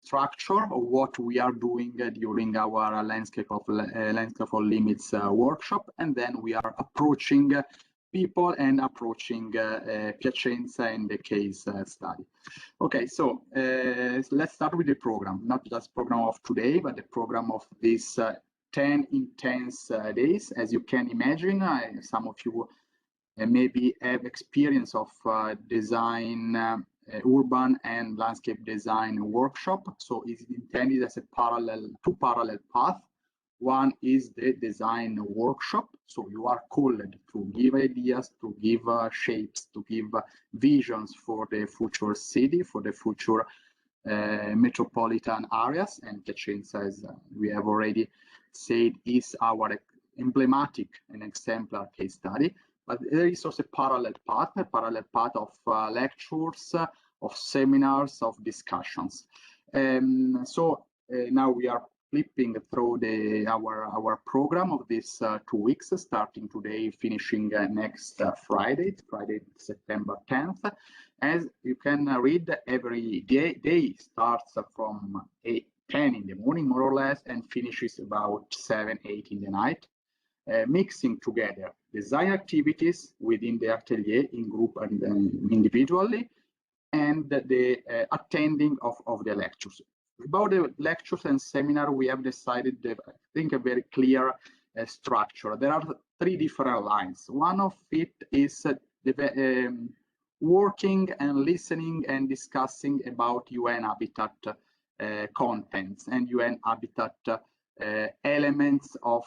structure of what we are doing during our landscape of limits workshop, and then we are approaching people and approaching Piacenza and the case study. Okay, so let's start with the program, not just program of today, but the program of these 10 intense days. As you can imagine, some of you maybe have experience of design, urban and landscape design workshop. So it's intended as a two parallel paths. One is the design workshop. So you are called to give ideas, to give shapes, to give visions for the future city, for the future metropolitan areas. And Piacenza, as we have already said, is our emblematic and exemplar case study. But there is also a parallel path of lectures, of seminars, of discussions. So now we are flipping through our program of these 2 weeks, starting today, finishing next Friday, September 10th. As you can read, every day starts from 10 in the morning, more or less, and finishes about 7, 8 in the night. Mixing together design activities within the atelier in group and individually, and the attending of the lectures. About the lectures and seminar, we have decided, I think, a very clear structure. There are 3 different lines. One of it is working and listening and discussing about UN Habitat contents and UN Habitat elements of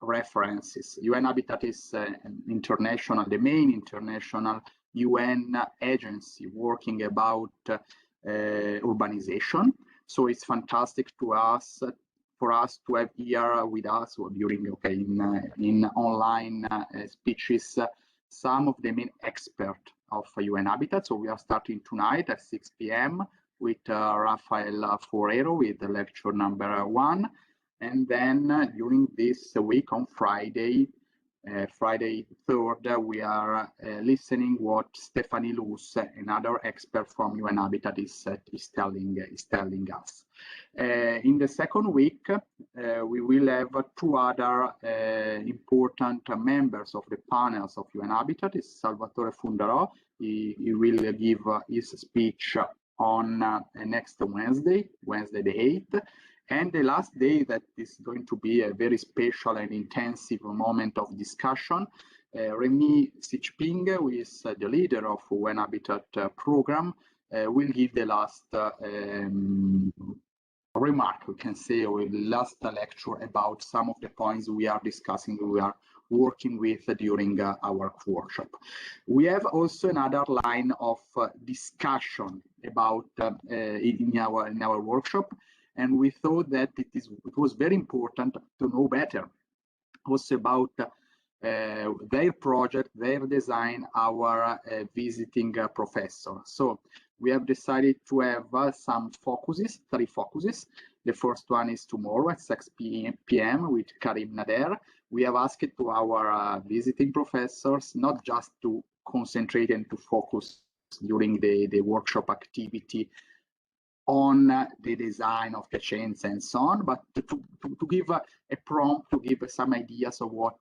references. UN Habitat is the main international UN agency working about urbanization. So it's fantastic for us to have here with us, or during in online speeches, some of the main experts of UN Habitat. So we are starting tonight at 6 p.m. with Rafael Forero with the lecture number 1. And then during this week on Friday 3rd, we are listening what Stephanie Luce, another expert from UN Habitat, is telling us. In the second week, we will have 2 other important members of the panels of UN Habitat. It's Salvatore Fundarò. He will give his speech on next Wednesday the 8th. And the last day, that is going to be a very special and intensive moment of discussion. Remy Sichping, who is the leader of UN Habitat program, will give the last remark, we can say, or the last lecture about some of the points we are discussing, we are working with during our workshop. We have also another line of discussion about in our workshop. And we thought that it was very important to know better also about their project, their design, our visiting professor. So we have decided to have some focuses, 3 focuses. The first one is tomorrow at 6 p.m. with Karim Nader. We have asked to our visiting professors not just to concentrate and to focus during the workshop activity on the design of Piacenza and so on, but to give a prompt, to give some ideas of what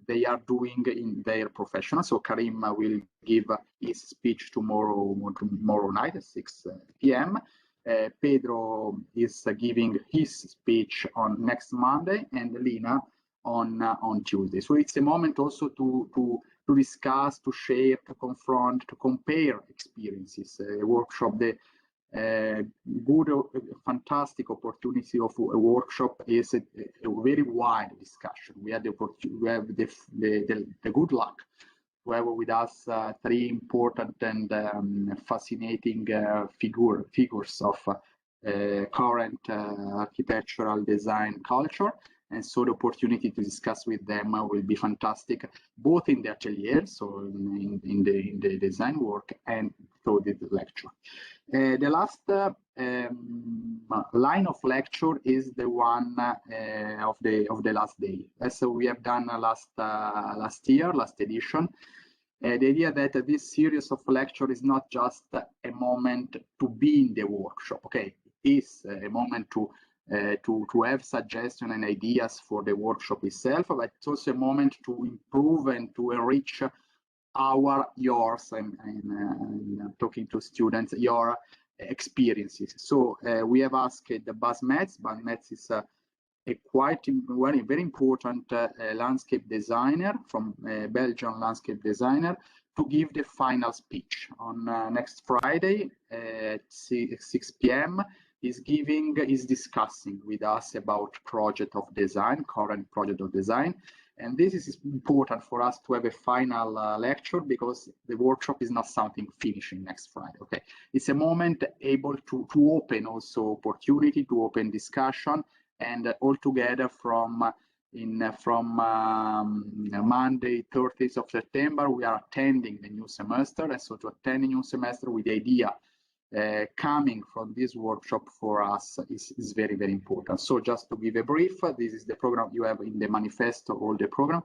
they are doing in their profession. So Karim will give his speech tomorrow night at 6 p.m. Pedro is giving his speech on next Monday, and Lina on Tuesday. So it's a moment also to discuss, to share, to confront, to compare experiences. A workshop, fantastic opportunity of a workshop is a very wide discussion. We have the good luck to have with us 3 important and fascinating figures of current architectural design culture. And so the opportunity to discuss with them will be fantastic, both in the atelier, so in the design work, and through the lecture. The last line of lecture is the one of the last day, as we have done last edition. The idea that this series of lecture is not just a moment to be in the workshop. Okay, is a moment to have suggestions and ideas for the workshop itself, but it's also a moment to improve and to enrich yours, and talking to students, your experiences. So we have asked the Basmets. Basmets is a very important landscape designer from Belgian landscape designer, to give the final speech on next Friday at 6 p.m. Is discussing with us about project of design, current project of design. And this is important for us to have a final lecture, because the workshop is not something finishing next Friday. Okay, it's a moment able to open also opportunity, to open discussion, and all together from Monday, 30th of September, we are attending the new semester. And so to attend the new semester with the idea coming from this workshop for us is very, very important. So just to give a brief, this is the program you have in the manifesto, all the program.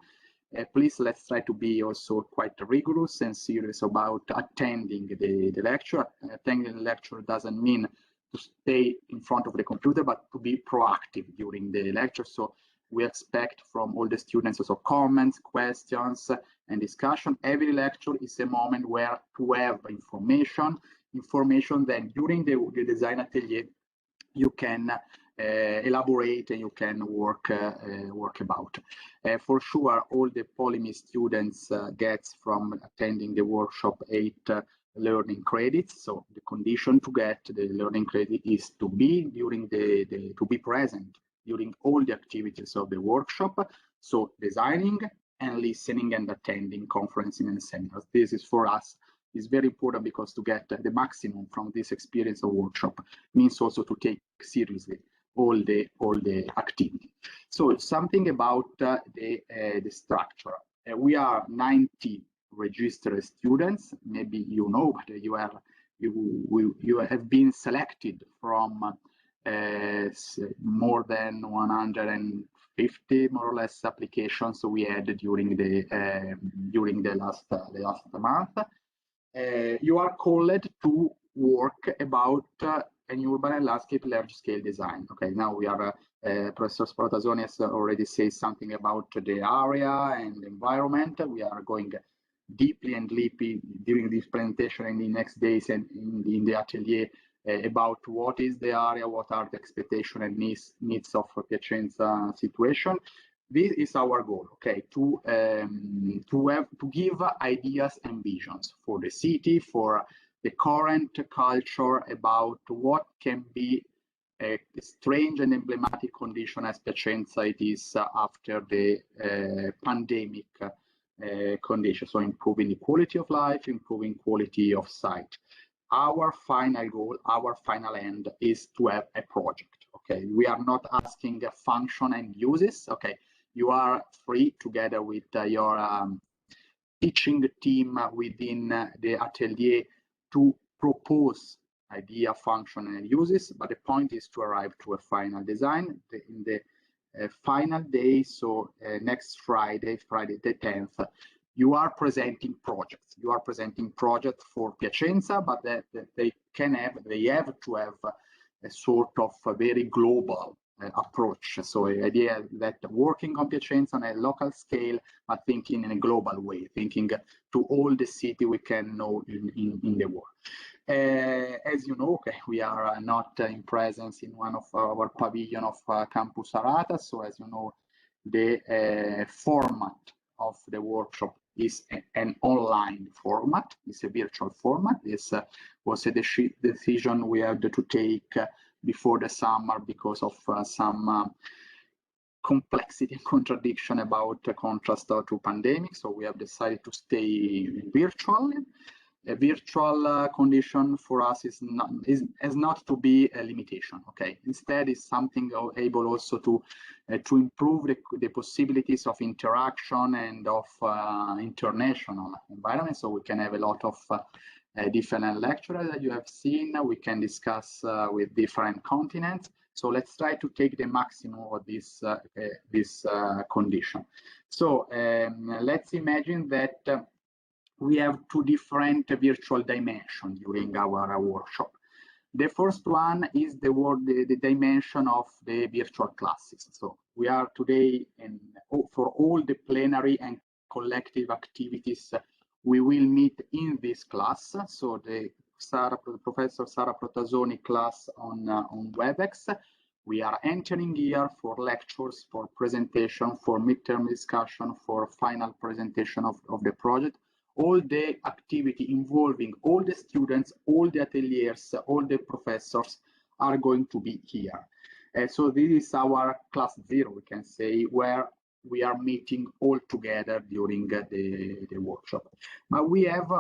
Please, let's try to be also quite rigorous and serious about attending the lecture. Attending the lecture doesn't mean to stay in front of the computer, but to be proactive during the lecture. So we expect from all the students also comments, questions, and discussion. Every lecture is a moment where to have information then during the design atelier you can elaborate and you can work about. For sure, all the Polymy students gets from attending the workshop 8 learning credits. So the condition to get the learning credit is to be to be present during all the activities of the workshop. So designing and listening and attending conferences and seminars. This is for us is very important, because to get the maximum from this experience of workshop means also to take seriously all the activity. So something about the structure. We are 90 registered students. Maybe you know, but you have been selected from more than 150 more or less applications we had during the last month. You are called to work about an urban and landscape large-scale design. Okay, now we are, Professor Sprotasoni has already said something about the area and the environment. We are going deeply and deeply during this presentation and the next days and in the atelier about what is the area, what are the expectations and needs of Piacenza situation. This is our goal, okay, to give ideas and visions for the city, for the current culture, about what can be a strange and emblematic condition as Piacenza it is after the pandemic condition. So improving the quality of life, improving quality of sight. Our final goal, our final end is to have a project. Okay, we are not asking a function and uses. Okay. You are free, together with your teaching team within the atelier, to propose idea, function, and uses. But the point is to arrive to a final design in the final day. So next Friday, Friday the 10th, you are presenting projects. You are presenting projects for Piacenza, but they have to have a sort of a very global approach. So the idea that working on Piacenza on a local scale, but thinking in a global way, thinking to all the city we can know in the world. As you know, okay, we are not in presence in one of our pavilion of Campus Arata. So as you know, the format of the workshop is an online format. It's a virtual format. This was a decision we had to take before the summer because of some complexity and contradiction about the contrast to pandemic. So we have decided to stay virtual. A virtual condition for us has not to be a limitation. Okay, instead is something able also to improve the possibilities of interaction and of international environment. So we can have a lot of different lecturers that you have seen. We can discuss with different continents. So let's try to take the maximum of this condition. So let's imagine that we have two different virtual dimensions during our workshop. The first one is the dimension of the virtual classes. So we are today, for all the plenary and collective activities, we will meet in this class. So the Professor Sara Protasoni class on WebEx. We are entering here for lectures, for presentation, for midterm discussion, for final presentation of the project. All the activity involving all the students, all the ateliers, all the professors are going to be here. So this is our class 0, we can say, where we are meeting all together during the workshop. But we have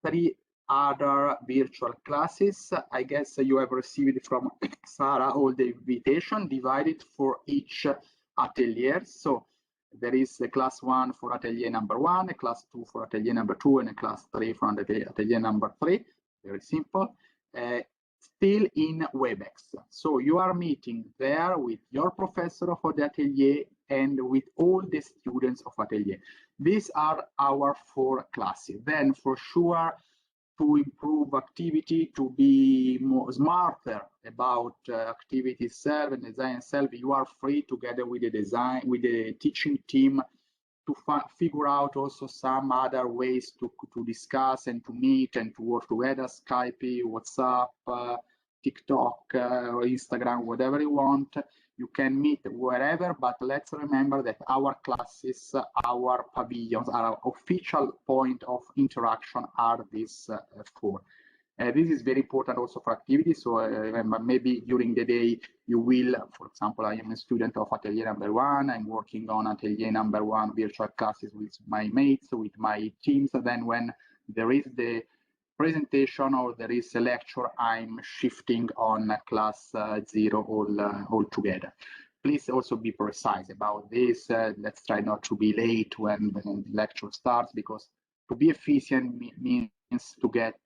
3 other virtual classes. I guess you have received from Sarah all the invitation divided for each atelier. So there is a class 1 for atelier number 1, a class 2 for atelier number 2, and a class 3 for atelier number 3. Very simple. Still in WebEx. So you are meeting there with your professor of the atelier and with all the students of atelier. These are our 4 classes. Then for sure, to improve activity, to be more smarter about activity itself and design itself, you are free together with the teaching team to figure out also some other ways to discuss and to meet and to work together, Skype, WhatsApp, TikTok, or Instagram, whatever you want. You can meet wherever, but let's remember that our classes, our pavilions, our official point of interaction are these 4. This is very important also for activity. So remember, maybe during the day you will, for example, I am a student of atelier number 1. I'm working on atelier number 1 virtual classes with my mates, with my teams. And then when there is the presentation or there is a lecture, I'm shifting on class 0 all together. Please also be precise about this. Let's try not to be late when the lecture starts, because to be efficient means to get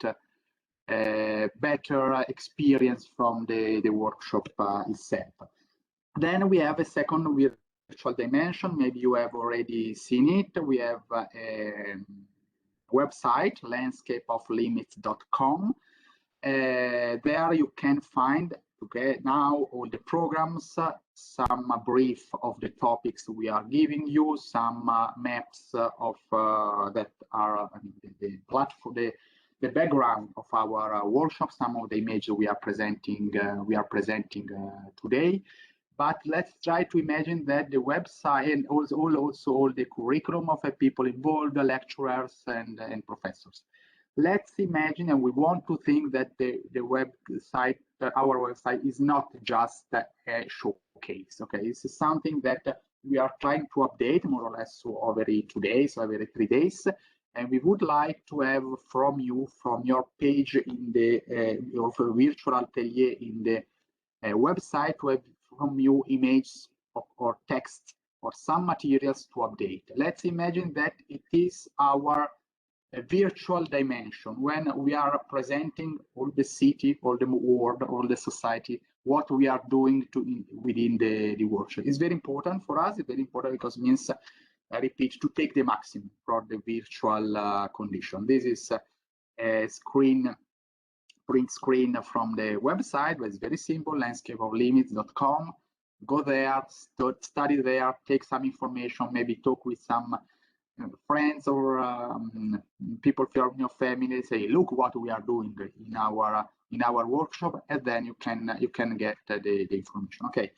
better experience from the workshop itself. Then we have a second virtual dimension. Maybe you have already seen it. We have a website, landscapeoflimits.com. There you can find now all the programs, some brief of the topics we are giving you, some maps of that are the platform, the background of our workshop, some of the images we are presenting today. But let's try to imagine that the website and also all the curriculum of the people involved, the lecturers and professors. Let's imagine, and we want to think that the website, our website, is not just a showcase. Okay, this is something that we are trying to update more or less every 2 days, every 3 days. And we would like to have from you, from your page in the virtual atelier in the website, to have from you images or text or some materials to update. Let's imagine that it is our virtual dimension when we are presenting all the city, all the world, all the society, what we are doing within the workshop. It's very important for us. It's very important because it means, I repeat, to take the maximum for the virtual condition. This is a print screen from the website, but it's very simple, landscapeoflimits.com. Go there, study there, take some information, maybe talk with some friends or people from your family. Say, look what we are doing in our workshop, and then you can get the information. Okay,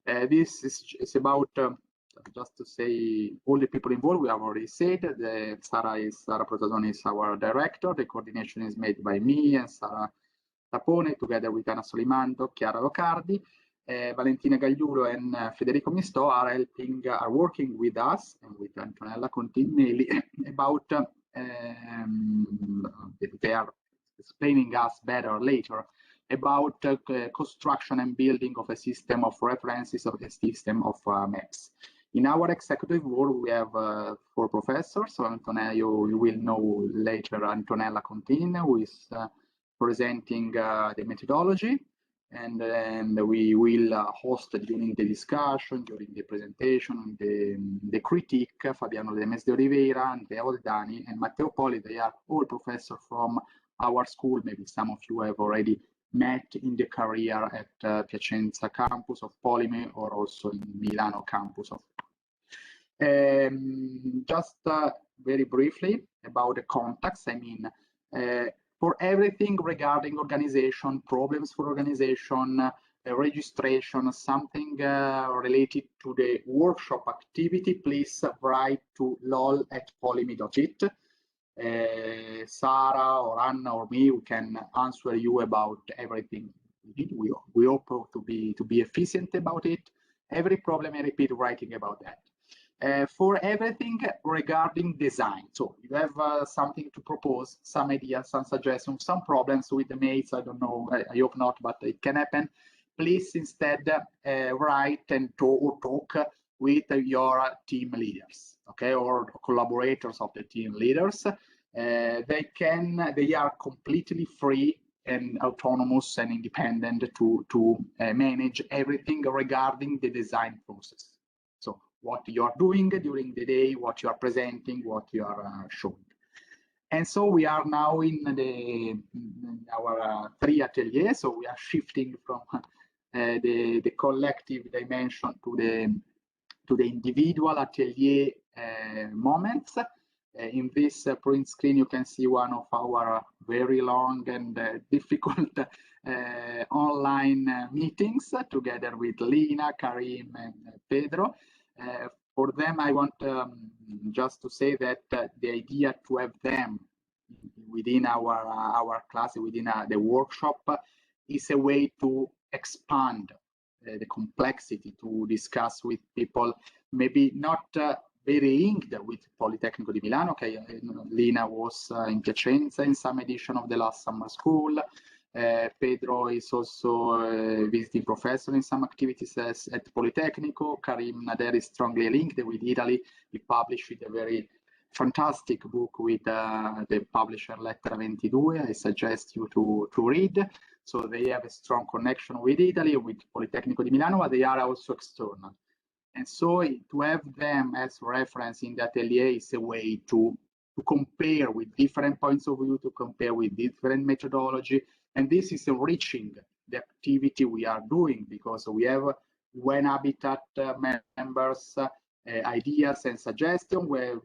this is about just to say all the people involved. We have already said Sara Protasoni is our director. The coordination is made by me and Sara Tapone, together with Anna Solimando, Chiara Locardi. Valentina Gaddullo and Federico Misto are working with us and with Antonella Continelli about they are explaining us better later about construction and building of a system of references, of a system of maps. In our executive board, we have 4 professors. So Antonella, you will know later, Antonella Contini, who is presenting the methodology. And we will host during the discussion, during the presentation, the critique, Fabiano Demes de Oliveira, Andrea Oldani, and Matteo Poli. They are all professors from our school. Maybe some of you have already met in the career at Piacenza campus of Polyme or also in Milano campus of just very briefly about the context. I mean, for everything regarding organization, problems for organization, registration, something related to the workshop activity, please write to lol@polyme.it. Sarah or Anna or me, we can answer you about everything. We hope to be efficient about it. Every problem, I repeat, writing about that. For everything regarding design. So you have something to propose, some ideas, some suggestions, some problems with the mates. I don't know, I hope not, but it can happen. Please instead write and talk with your team leaders, okay, or collaborators of the team leaders. They are completely free and autonomous and independent to manage everything regarding the design process. So what you are doing during the day, what you are presenting, what you are showing. And so we are now in our 3 ateliers. So we are shifting from the collective dimension to the individual atelier moments. In this print screen, you can see one of our very long and difficult online meetings together with Lina, Karim, and Pedro. For them, I want just to say that the idea to have them within our class, within the workshop, is a way to expand the complexity, to discuss with people, maybe not very inked with Politecnico di Milano. Okay, Lina was in Piacenza in some edition of the last summer school. Pedro is also a visiting professor in some activities at Politecnico. Karim Nader is strongly linked with Italy. He published a very fantastic book with the publisher Lettera 22. I suggest you to read. So they have a strong connection with Italy, with Politecnico di Milano, but they are also external. And so to have them as reference in the atelier is a way to compare with different points of view, to compare with different methodology. And this is enriching the activity we are doing, because we have UN Habitat members, ideas and suggestions. We have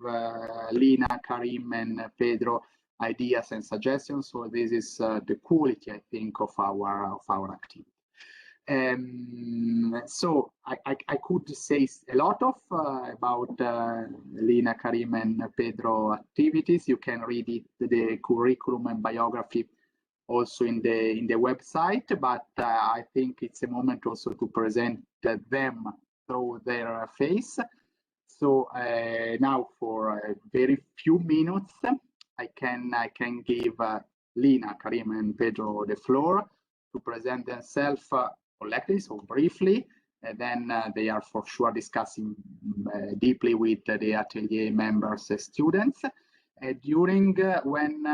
Lina, Karim, and Pedro ideas and suggestions. So this is the quality, I think, of our activity. So I could say a lot of about Lina, Karim, and Pedro activities. You can read it, the curriculum and biography, also in the website. But I think it's a moment also to present them through their face. So now, for a very few minutes, I can give Lina, Karim, and Pedro the floor to present themselves collectively, so briefly. And then they are for sure discussing deeply with the atelier members, students. During when,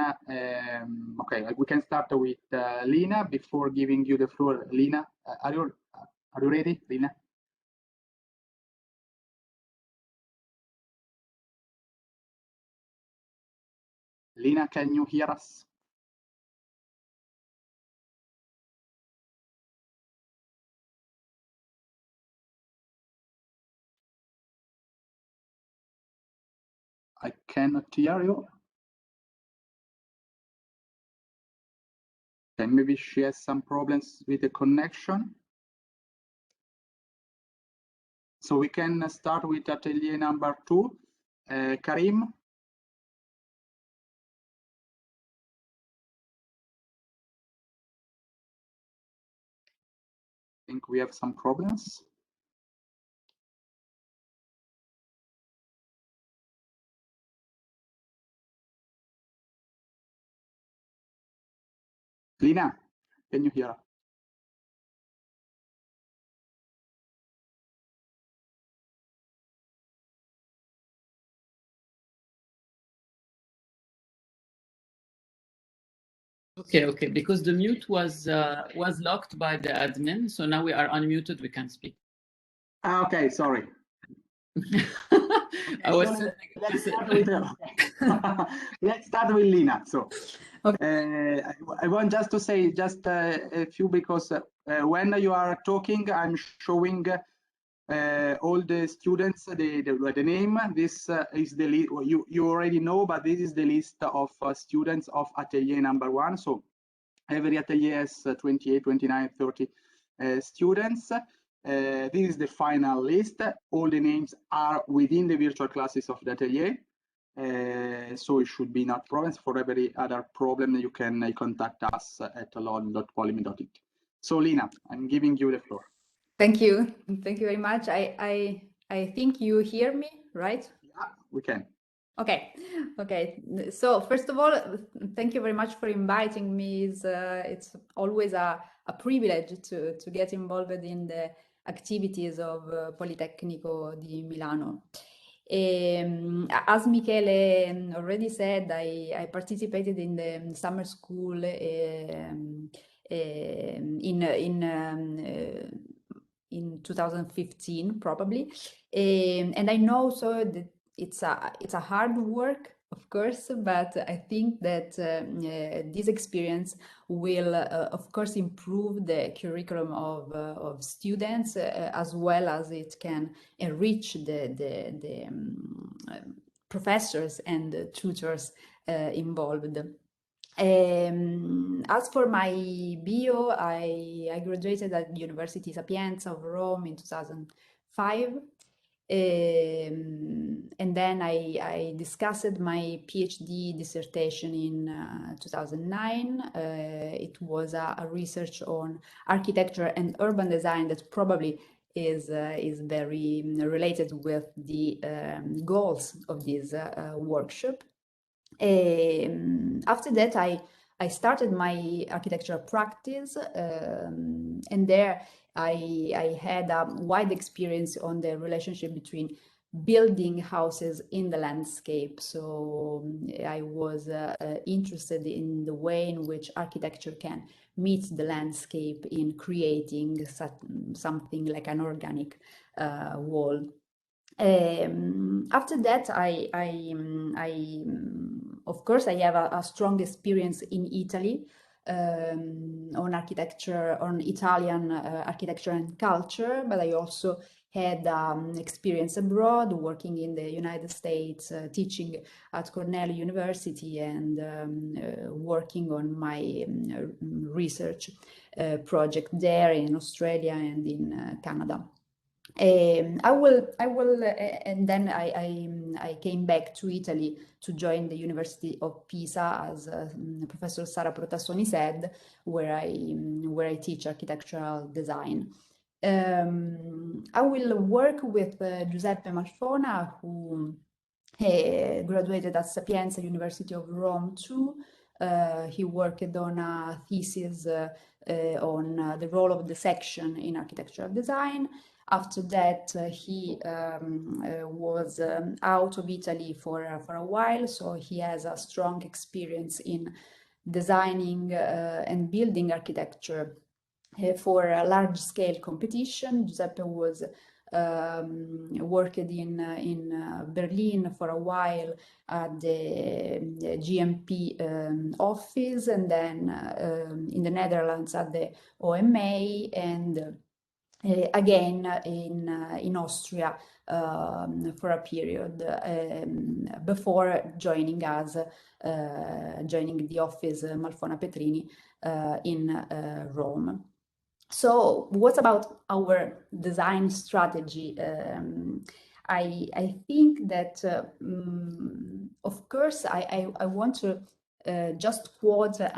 okay, we can start with Lina. Before giving you the floor, Lina, are you ready, Lina? Lina, can you hear us? I cannot hear you. And maybe she has some problems with the connection. So we can start with atelier number 2. Karim. I think we have some problems. Lina, can you hear? Okay, because the mute was locked by the admin, so now we are unmuted. We can speak. Okay, sorry. I was. Let's start with Lina. So I want just to say just a few, because when you are talking, I'm showing all the students, the name. This is the list. You already know, but this is the list of students of atelier number 1. So every atelier has 28, 29, 30 students. This is the final list. All the names are within the virtual classes of the atelier. So it should be not problems. For every other problem, you can contact us at lol.polyme.it. So Lina, I'm giving you the floor. Thank you. Thank you very much. I think you hear me, right? Yeah, we can. Okay. So first of all, thank you very much for inviting me. It's always a privilege to get involved in the activities of Politecnico di Milano. As Michele already said, I participated in the summer school in 2015 probably, and I know so that it's a hard work, of course, but I think that this experience will of course improve the curriculum of students, as well as it can enrich the professors and tutors involved. As for my bio, I graduated at University Sapienza of Rome in 2005. And then I discussed my PhD dissertation in 2009. It was a research on architecture and urban design that probably is very related with the goals of this workshop. After that, I started my architectural practice, and there I had a wide experience on the relationship between building houses in the landscape. So I was interested in the way in which architecture can meet the landscape in creating something like an organic wall. After that, of course, I have a strong experience in Italy on architecture, on Italian architecture and culture, but I also had experience abroad, working in the United States, teaching at Cornell University, and working on my research project there in Australia and in Canada. And then I came back to Italy to join the University of Pisa, as Professor Sara Protassoni said, where I teach architectural design. I will work with Giuseppe Malfona, who graduated at Sapienza University of Rome too. He worked on a thesis on the role of the section in architectural design. After that, he was out of Italy for a while, so he has a strong experience in designing and building architecture for a large-scale competition. Giuseppe was worked in Berlin for a while at the GMP office, and then in the Netherlands at the OMA, and again in Austria for a period before joining us, joining the office Malfona Petrini in Rome. So what about our design strategy? I think that, of course, I want to just quote the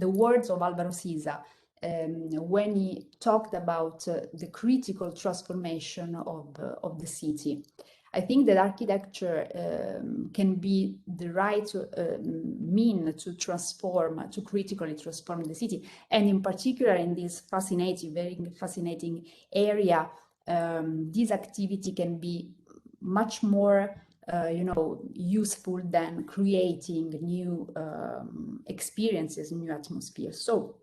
words of Alvaro Siza when he talked about the critical transformation of the city. I think that architecture can be the right mean to transform, to critically transform the city. And in particular, in this fascinating, very fascinating area, this activity can be much more useful than creating new experiences, new atmospheres. So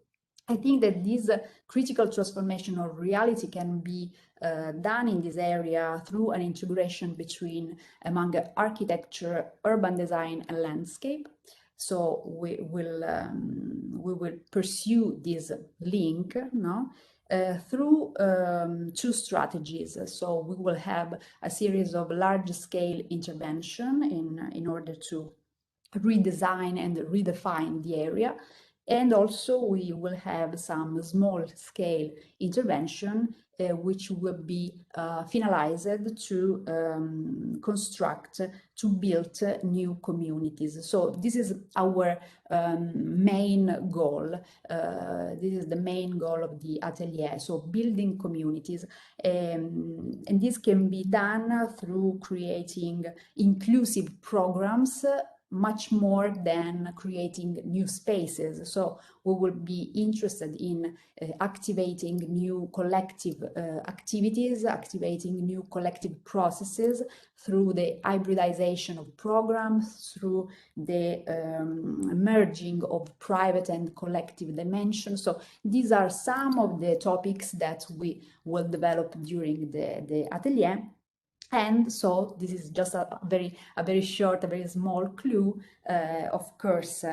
I think that this critical transformation of reality can be done in this area through an integration among architecture, urban design, and landscape. So we will pursue this link, no? Through two strategies. So we will have a series of large-scale intervention in order to redesign and redefine the area. And also we will have some small-scale intervention which will be finalized to build new communities. So this is our main goal. This is the main goal of the atelier. So building communities, and this can be done through creating inclusive programs, much more than creating new spaces. So we will be interested in activating new collective activities, activating new collective processes through the hybridization of programs, through the merging of private and collective dimensions. So these are some of the topics that we will develop during the atelier. And so this is just a very short, a very small clue. Of course,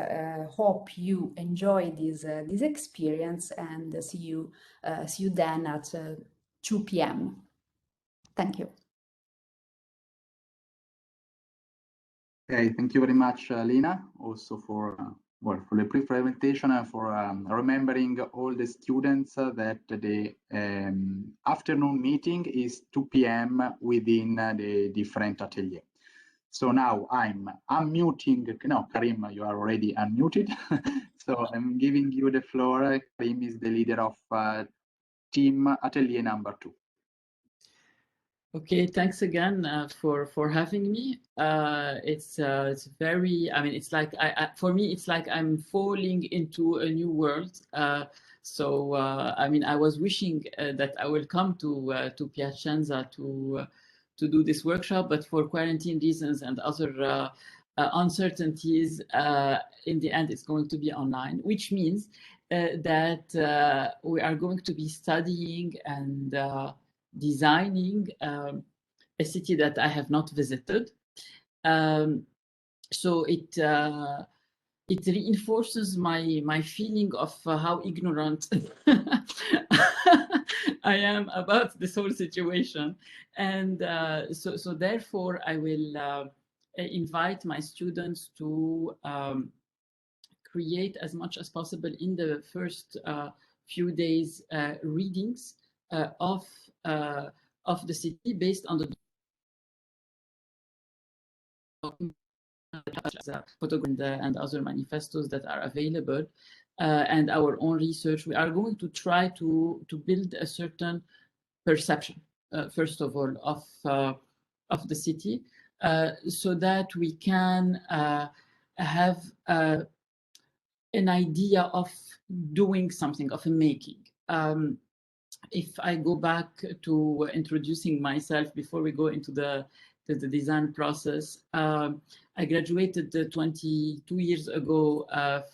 hope you enjoy this experience, and see you then at 2 p.m. Thank you. Okay, thank you very much, Lina, also for for the brief presentation and for remembering all the students that the afternoon meeting is 2 p.m. within the different atelier. So now I'm unmuting. No, Karim, you are already unmuted. So I'm giving you the floor. Karim is the leader of team atelier number 2. Okay, thanks again for having me. It's very, I mean, it's like for me, it's like I'm falling into a new world. So I mean, I was wishing that I will come to Piacenza to do this workshop, but for quarantine reasons and other uncertainties, in the end, it's going to be online, which means that we are going to be studying and designing a city that I have not visited. So it reinforces my feeling of how ignorant I am about this whole situation. And so therefore I will invite my students to create as much as possible in the first few days readings of the city based on the photographs and other manifestos that are available, and our own research. We are going to try to build a certain perception, first of all, of the city, so that we can have an idea of doing something, of a making. If I go back to introducing myself before we go into the design process, I graduated 22 years ago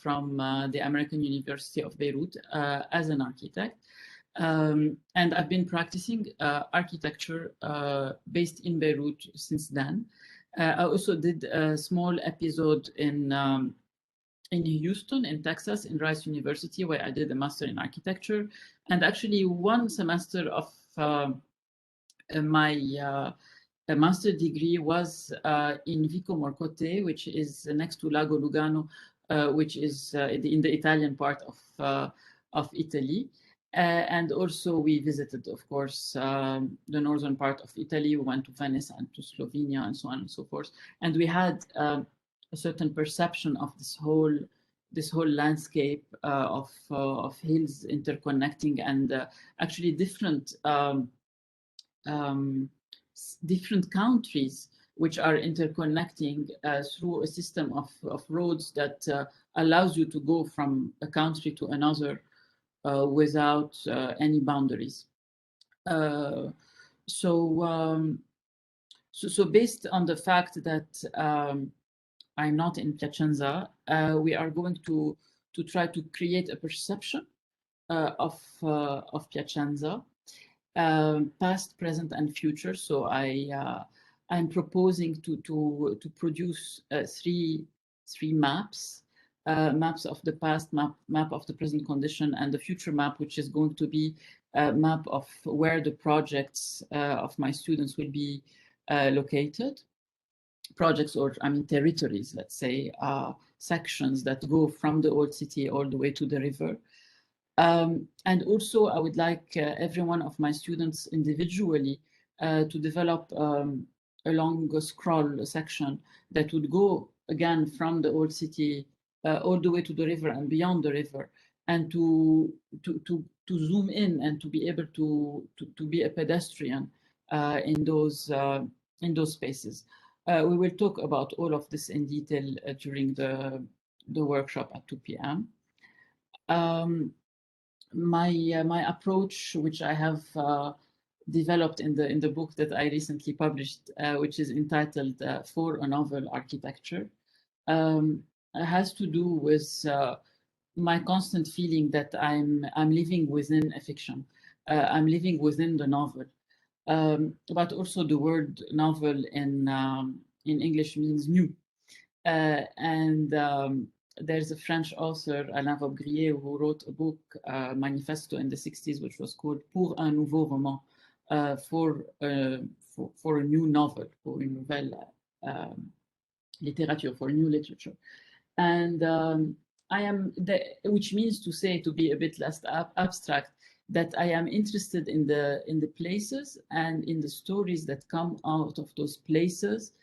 from the American University of Beirut as an architect. And I've been practicing architecture based in Beirut since then. I also did a small episode in Houston, in Texas, in Rice University, where I did a master in architecture. And actually one semester of my master degree was in Vico Morcote, which is next to Lago Lugano, which is in the Italian part of Italy. And also we visited, of course, the northern part of Italy. We went to Venice and to Slovenia and so on and so forth. And we had a certain perception of this whole landscape of hills interconnecting, and actually different countries which are interconnecting through a system of roads that allows you to go from a country to another without any boundaries. So based on the fact that I'm not in Piacenza, we are going to try to create a perception of Piacenza, past, present, and future. So I'm proposing to produce three maps. Maps of the past, map of the present condition, and the future map, which is going to be a map of where the projects of my students will be located. Projects, or I mean territories, let's say, sections that go from the old city all the way to the river. And also I would like every one of my students individually to develop a long scroll section that would go again from the old city all the way to the river and beyond the river, and to zoom in and to be able to be a pedestrian in those spaces. We will talk about all of this in detail during the workshop at 2 p.m. My approach, which I have developed in the book that I recently published, which is entitled For a Novel Architecture, has to do with my constant feeling that I'm living within a fiction. I'm living within the novel. But also the word novel in English means new. There's a French author, Alain Robbe-Grillet, who wrote a book, manifesto in the 60s, which was called Pour un nouveau roman, for a new novel, pour une nouvelle littérature, for new literature. And which means to say, to be a bit less abstract, that I am interested in the places and in the stories that come out of those places,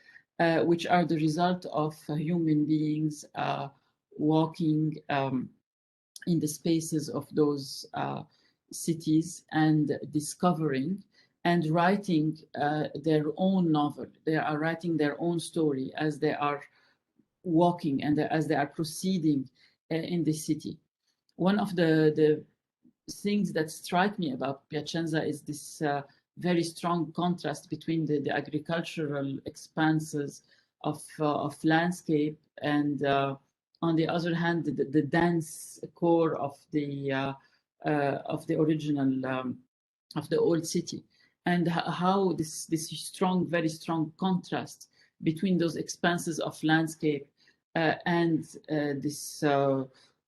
which are the result of human beings walking in the spaces of those cities and discovering and writing their own novel. They are writing their own story as they are walking and as they are proceeding in the city. One of the things that strike me about Piacenza is this very strong contrast between the agricultural expanses of landscape and on the other hand the dense core of the original of the old city, and how this strong, very strong contrast between those expanses of landscape and this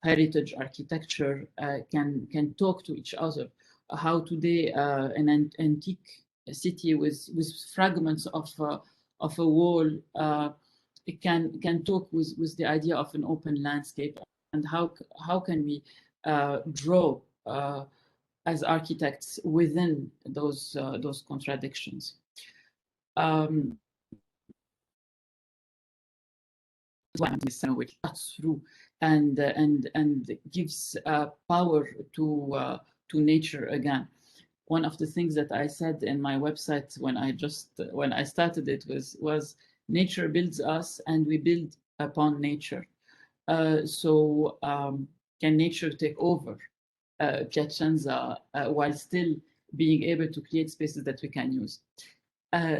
heritage architecture can talk to each other. How today an antique city with fragments of a wall it can talk with the idea of an open landscape, and how can we draw as architects within those contradictions. Which cuts through and gives power to nature again. One of the things that I said in my website when I started it was nature builds us and we build upon nature. So can nature take over Piacenza while still being able to create spaces that we can use?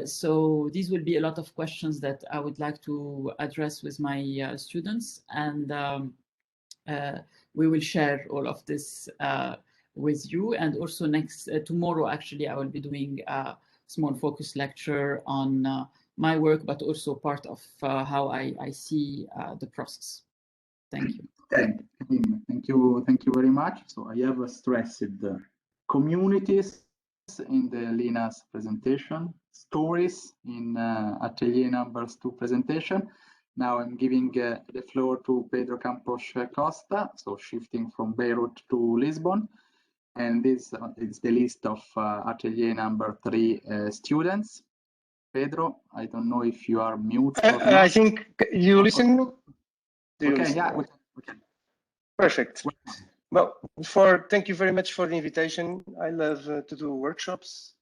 So these will be a lot of questions that I would like to address with my students, and we will share all of this with you. And also tomorrow, actually, I will be doing a small focus lecture on my work, but also part of how I see the process. Thank you. Thank you very much. So I have stressed communities in the Lina's presentation, stories in Atelier number 2 presentation. Now I'm giving the floor to Pedro Campos Costa, so shifting from Beirut to Lisbon. And this is the list of Atelier number 3 students. Pedro, I don't know if you are mute or not. I think you listen. Okay, listen? Yeah. Okay. Perfect. Well, thank you very much for the invitation. I love to do workshops.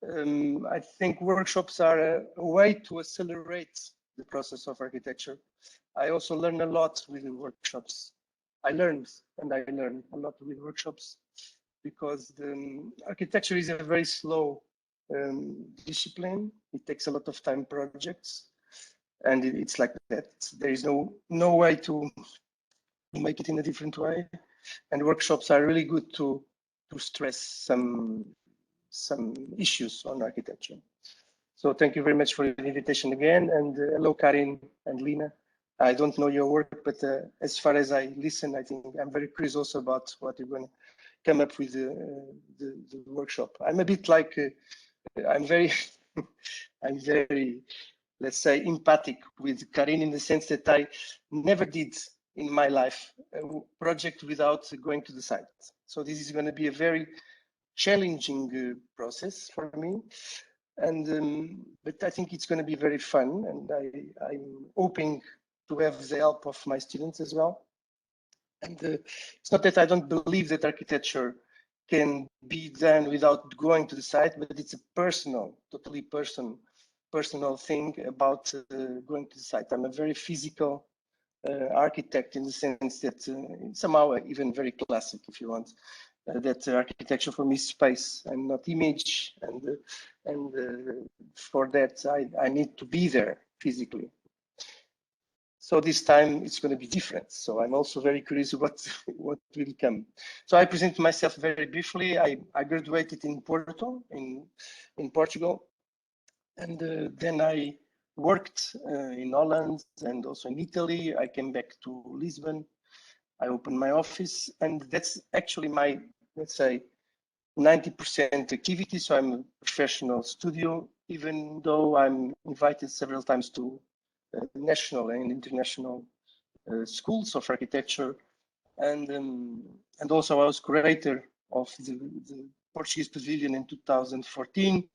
I think workshops are a way to accelerate the process of architecture. I also learn a lot with the workshops. I learn a lot with workshops because the architecture is a very slow discipline. It takes a lot of time projects, and it's like that. There is no way to make it in a different way. and workshops are really good to stress some issues on architecture. So thank you very much for the invitation again, and hello Karin and Lina. I don't know your work, but as far as I listen, I think I'm very curious also about what you're going to come up with the workshop. I'm a bit like, I'm very, I'm very, let's say, empathic with Karin in the sense that I never did in my life a project without going to the site. So this is going to be a very challenging process for me. And but I think it's going to be very fun, and I'm hoping to have the help of my students as well. And it's not that I don't believe that architecture can be done without going to the site, but it's a personal, totally personal thing about going to the site. I'm a very physical architect in the sense that somehow even very classic, if you want. That architecture for me is space and not image, and for that I need to be there physically. So this time it's going to be different. So I'm also very curious what will come. So I present myself very briefly. I graduated in Porto, in Portugal, and then I worked in Holland and also in Italy. I came back to Lisbon. I opened my office, and that's actually my, let's say, 90% activity. So I'm a professional studio, even though I'm invited several times to national and international schools of architecture, and also I was curator of the Portuguese Pavilion in 2014.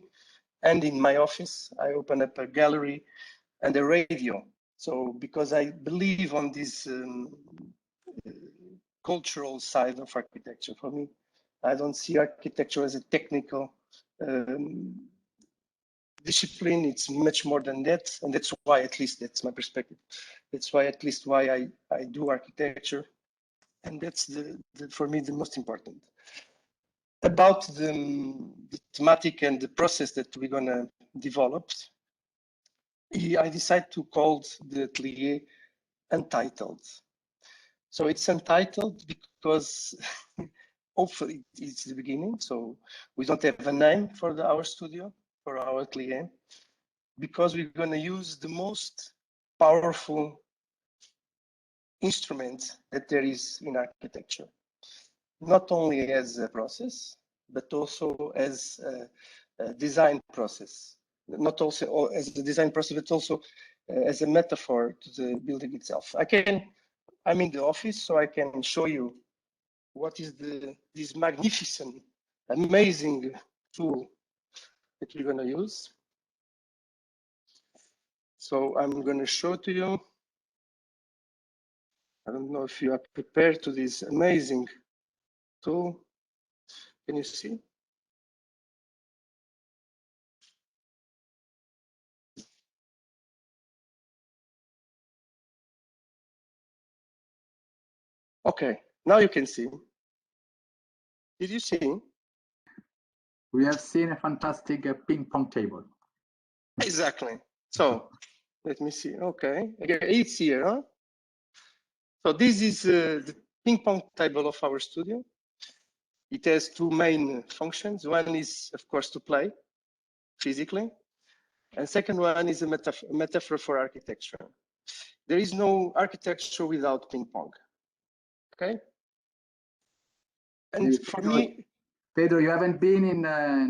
And in my office, I opened up a gallery and a radio. So because I believe on this cultural side of architecture. For me, I don't see architecture as a technical discipline. It's much more than that, and that's why, at least that's my perspective. That's why, at least, why I do architecture, and that's for me the most important. About the thematic and the process that we're gonna develop, I decided to call the atelier Untitled. So it's untitled because hopefully it's the beginning. So we don't have a name for our studio, for our atelier, because we're going to use the most powerful instrument that there is in architecture, not only as a process, but also as a design process. Not also as the design process, but also as a metaphor to the building itself. I'm in the office, so I can show you what is this magnificent, amazing tool that we're going to use. So I'm going to show to you. I don't know if you are prepared to this amazing tool. Can you see? Okay, now you can see. Did you see? We have seen a fantastic ping pong table. Exactly. So let me see. Okay, it's here. Huh? So this is the ping pong table of our studio. It has two main functions. One is, of course, to play physically, and second one is a metaphor for architecture. There is no architecture without ping pong. Okay. And for me, Pedro, you haven't been in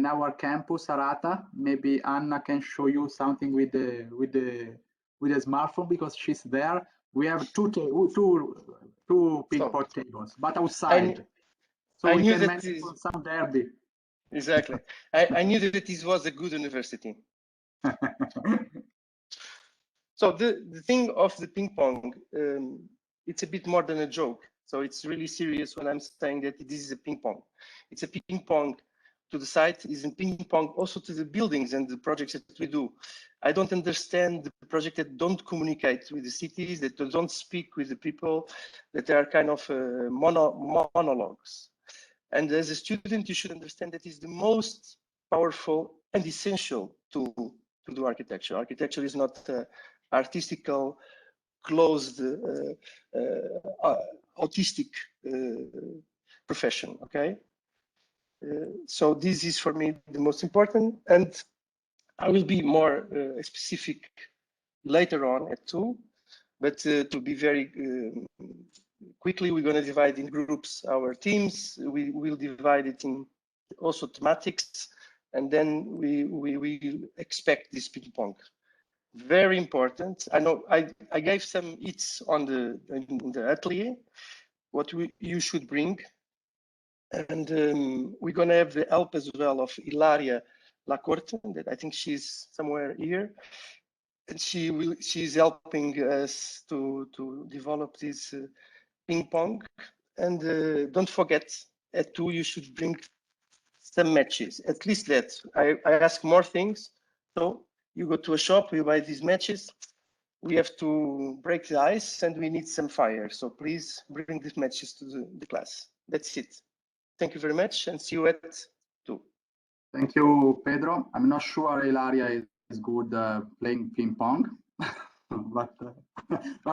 our campus, Arata. Maybe Anna can show you something with the smartphone because she's there. We have two ping pong tables, but outside, so we can manage some derby. Exactly. I knew that this was a good university. So the thing of the ping pong, it's a bit more than a joke. So it's really serious when I'm saying that this is a ping pong. It's a ping pong to the site, is a ping pong also to the buildings and the projects that we do. I don't understand the project that don't communicate with the cities, that don't speak with the people, that are kind of monologues. And as a student, you should understand that is the most powerful and essential tool to do architecture. Architecture is not artistical, closed autistic profession. Okay, so this is for me the most important, and I will be more specific later on at 2. But to be very quickly, we're going to divide in groups our teams. We will divide it in also thematics, and then we will expect this ping pong. Very important. I know I gave some hits on in the atelier, what you should bring. And we're going to have the help as well of Ilaria Lacorte, that I think she's somewhere here. And she's helping us to develop this ping pong. And don't forget, at 2 you should bring some matches, at least that. I ask more things. So you go to a shop, you buy these matches. We have to break the ice and we need some fire. So please bring these matches to the class. That's it. Thank you very much and see you at 2. Thank you, Pedro. I'm not sure Ilaria is good playing ping pong, but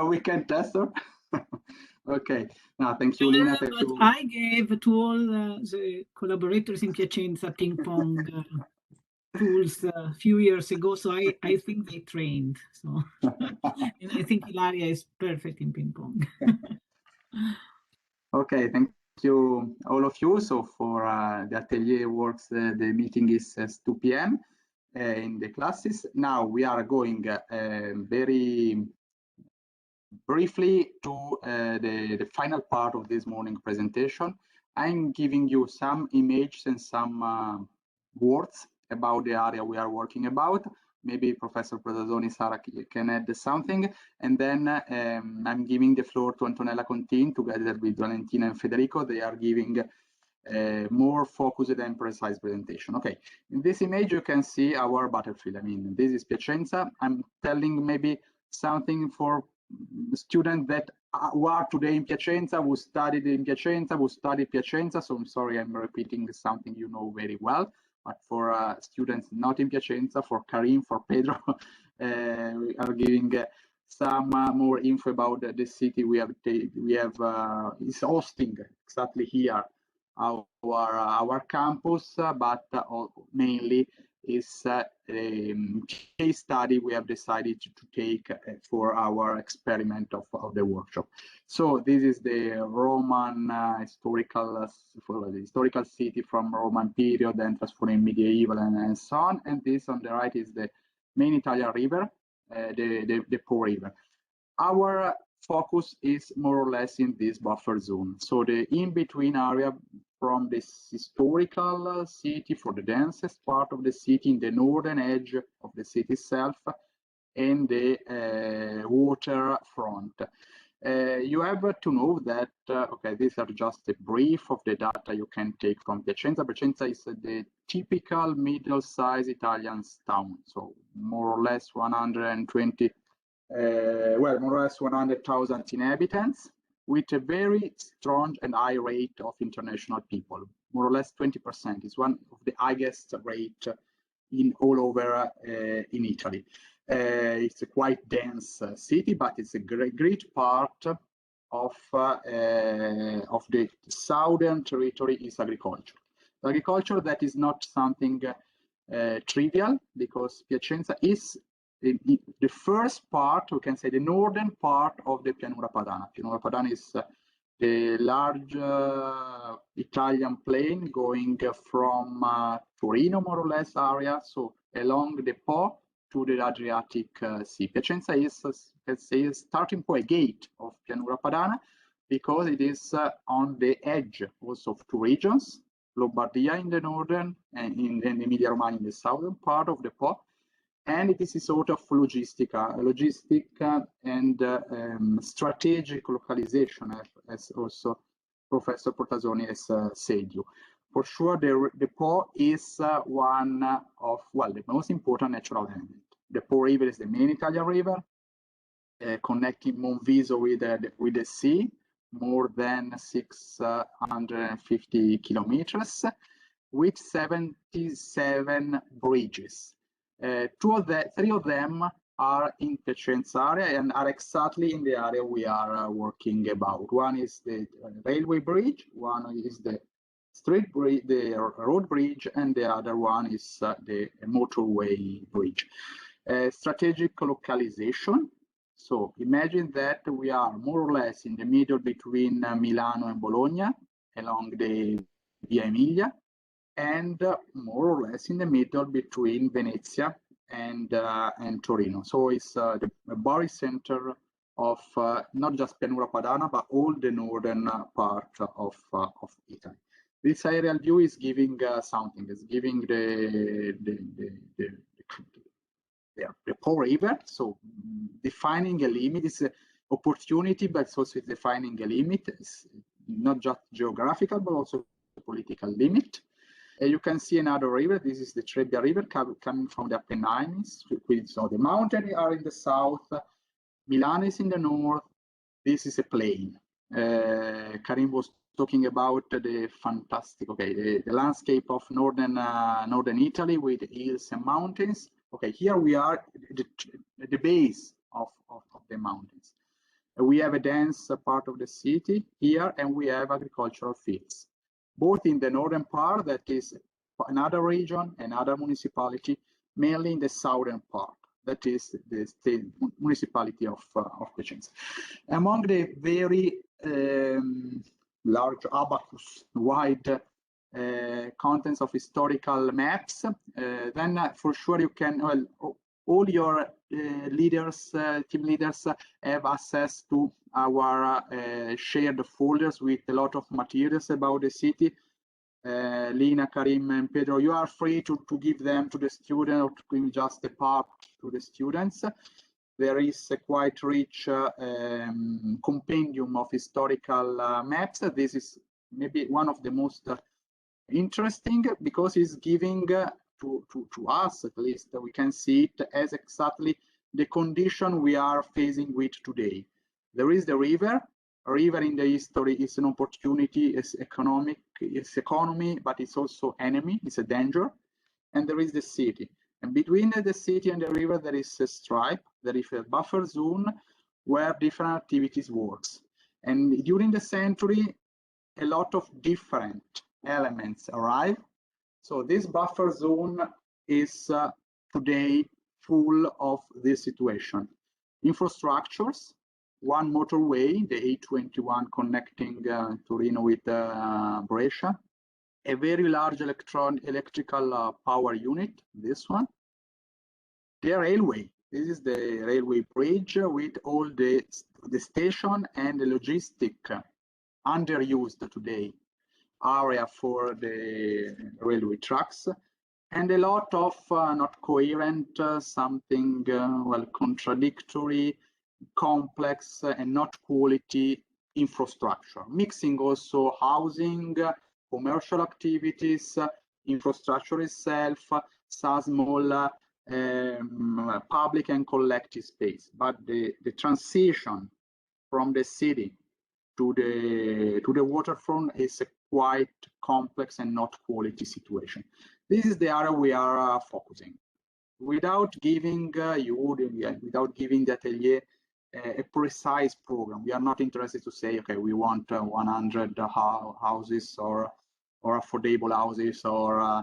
we can test her. Okay. No, thank you, Lina. Thank you. I gave to all the collaborators in Piacenza ping pong tools a few years ago, so I think they trained. So and I think Ilaria is perfect in ping pong. Okay, thank you all of you. So for the atelier works, the meeting is at 2 p.m. In the classes. Now we are going very briefly to the final part of this morning presentation. I'm giving you some images and some words about the area we are working about. Maybe Professor Protasoni, Sara can add something. And then I'm giving the floor to Antonella Contin together with Valentina and Federico. They are giving more focused and precise presentation. Okay, in this image you can see our battlefield. I mean, this is Piacenza. I'm telling maybe something for students that who are today in Piacenza, who studied in Piacenza, who studied Piacenza. So I'm sorry, I'm repeating something you know very well. But for students not in Piacenza, for Karim, for Pedro, we are giving some more info about the city we have is hosting exactly here our campus, but mainly is a case study we have decided to take for our experiment of the workshop. So this is the Roman historical city from Roman period, then transformed medieval and so on. And this on the right is the main Italian river, the Po River. Our focus is more or less in this buffer zone. So the in-between area from this historical city for the densest part of the city in the northern edge of the city itself and the water front. You have to know that, okay, these are just a brief of the data you can take from Piacenza. Piacenza is the typical middle-sized Italian town, so more or less 120 well, more or less 100,000 inhabitants, with a very strong and high rate of international people. More or less 20% is one of the highest rate in all over in Italy. It's a quite dense city, but it's a great part of the southern territory is agriculture. Agriculture that is not something trivial, because Piacenza is the first part, we can say the northern part of the Pianura Padana. Pianura Padana is the large Italian plain going from Torino, more or less, area, so along the Po to the Adriatic Sea. Piacenza is, let's say, a starting point, a gate of Pianura Padana, because it is on the edge also of two regions, Lombardia in the northern and in Emilia-Romagna in the southern part of the Po. And it is a sort of logistic and strategic localization, as also Professor Protasoni has said you. For sure, the Po is one of, well, the most important natural element. The Po River is the main Italian river, connecting Monviso with the sea, more than 650 kilometers, with 77 bridges. Three of them are in Piacenza area and are exactly in the area we are working about. One is the railway bridge, one is the street bridge, the road bridge, and the other one is the motorway bridge. Strategic localization. So imagine that we are more or less in the middle between Milano and Bologna along the Via Emilia, and more or less in the middle between Venezia and Torino. So it's the very center of not just Pianura Padana, but all the northern part of Italy. This aerial view is giving something. It's giving the Po River. So defining a limit is an opportunity, but it's also defining a limit. It's not just geographical, but also a political limit. You can see another river. This is the Trebbia River coming from the Apennines. So the mountains are in the south, Milan is in the north. This is a plain. Karim was talking about the fantastic, the landscape of northern Italy with hills and mountains. Okay, here we are at the base of the mountains. We have a dense part of the city here, and we have agricultural fields, both in the northern part, that is another region, another municipality, mainly in the southern part, that is the state municipality of Piacenza. Among the very large abacus wide contents of historical maps, then for sure you can, well, all your leaders, team leaders have access to our shared folders with a lot of materials about the city. Lina, Karim, and Pedro, you are free to give them to the student or to give just a part to the students. There is a quite rich compendium of historical maps. This is maybe one of the most interesting because it's giving to us, at least, we can see it as exactly the condition we are facing with today. There is the river. A river in the history is an opportunity, it's economy, but it's also enemy, it's a danger. And there is the city. And between the city and the river, there is a stripe, there is a buffer zone where different activities works. And during the century, a lot of different elements arrive. So this buffer zone is today full of this situation. Infrastructures, one motorway, the A21 connecting Torino with Brescia, a very large electrical power unit, this one. The railway, this is the railway bridge with all the station and the logistic underused today area for the railway tracks, and a lot of not coherent, something well, contradictory, complex, and not quality infrastructure, mixing also housing, commercial activities, infrastructure itself, some small public and collective space. But the transition from the city to the waterfront is a quite complex and not quality situation. This is the area we are focusing. Without giving without giving the atelier a precise program, we are not interested to say, okay, we want 100 houses or affordable houses or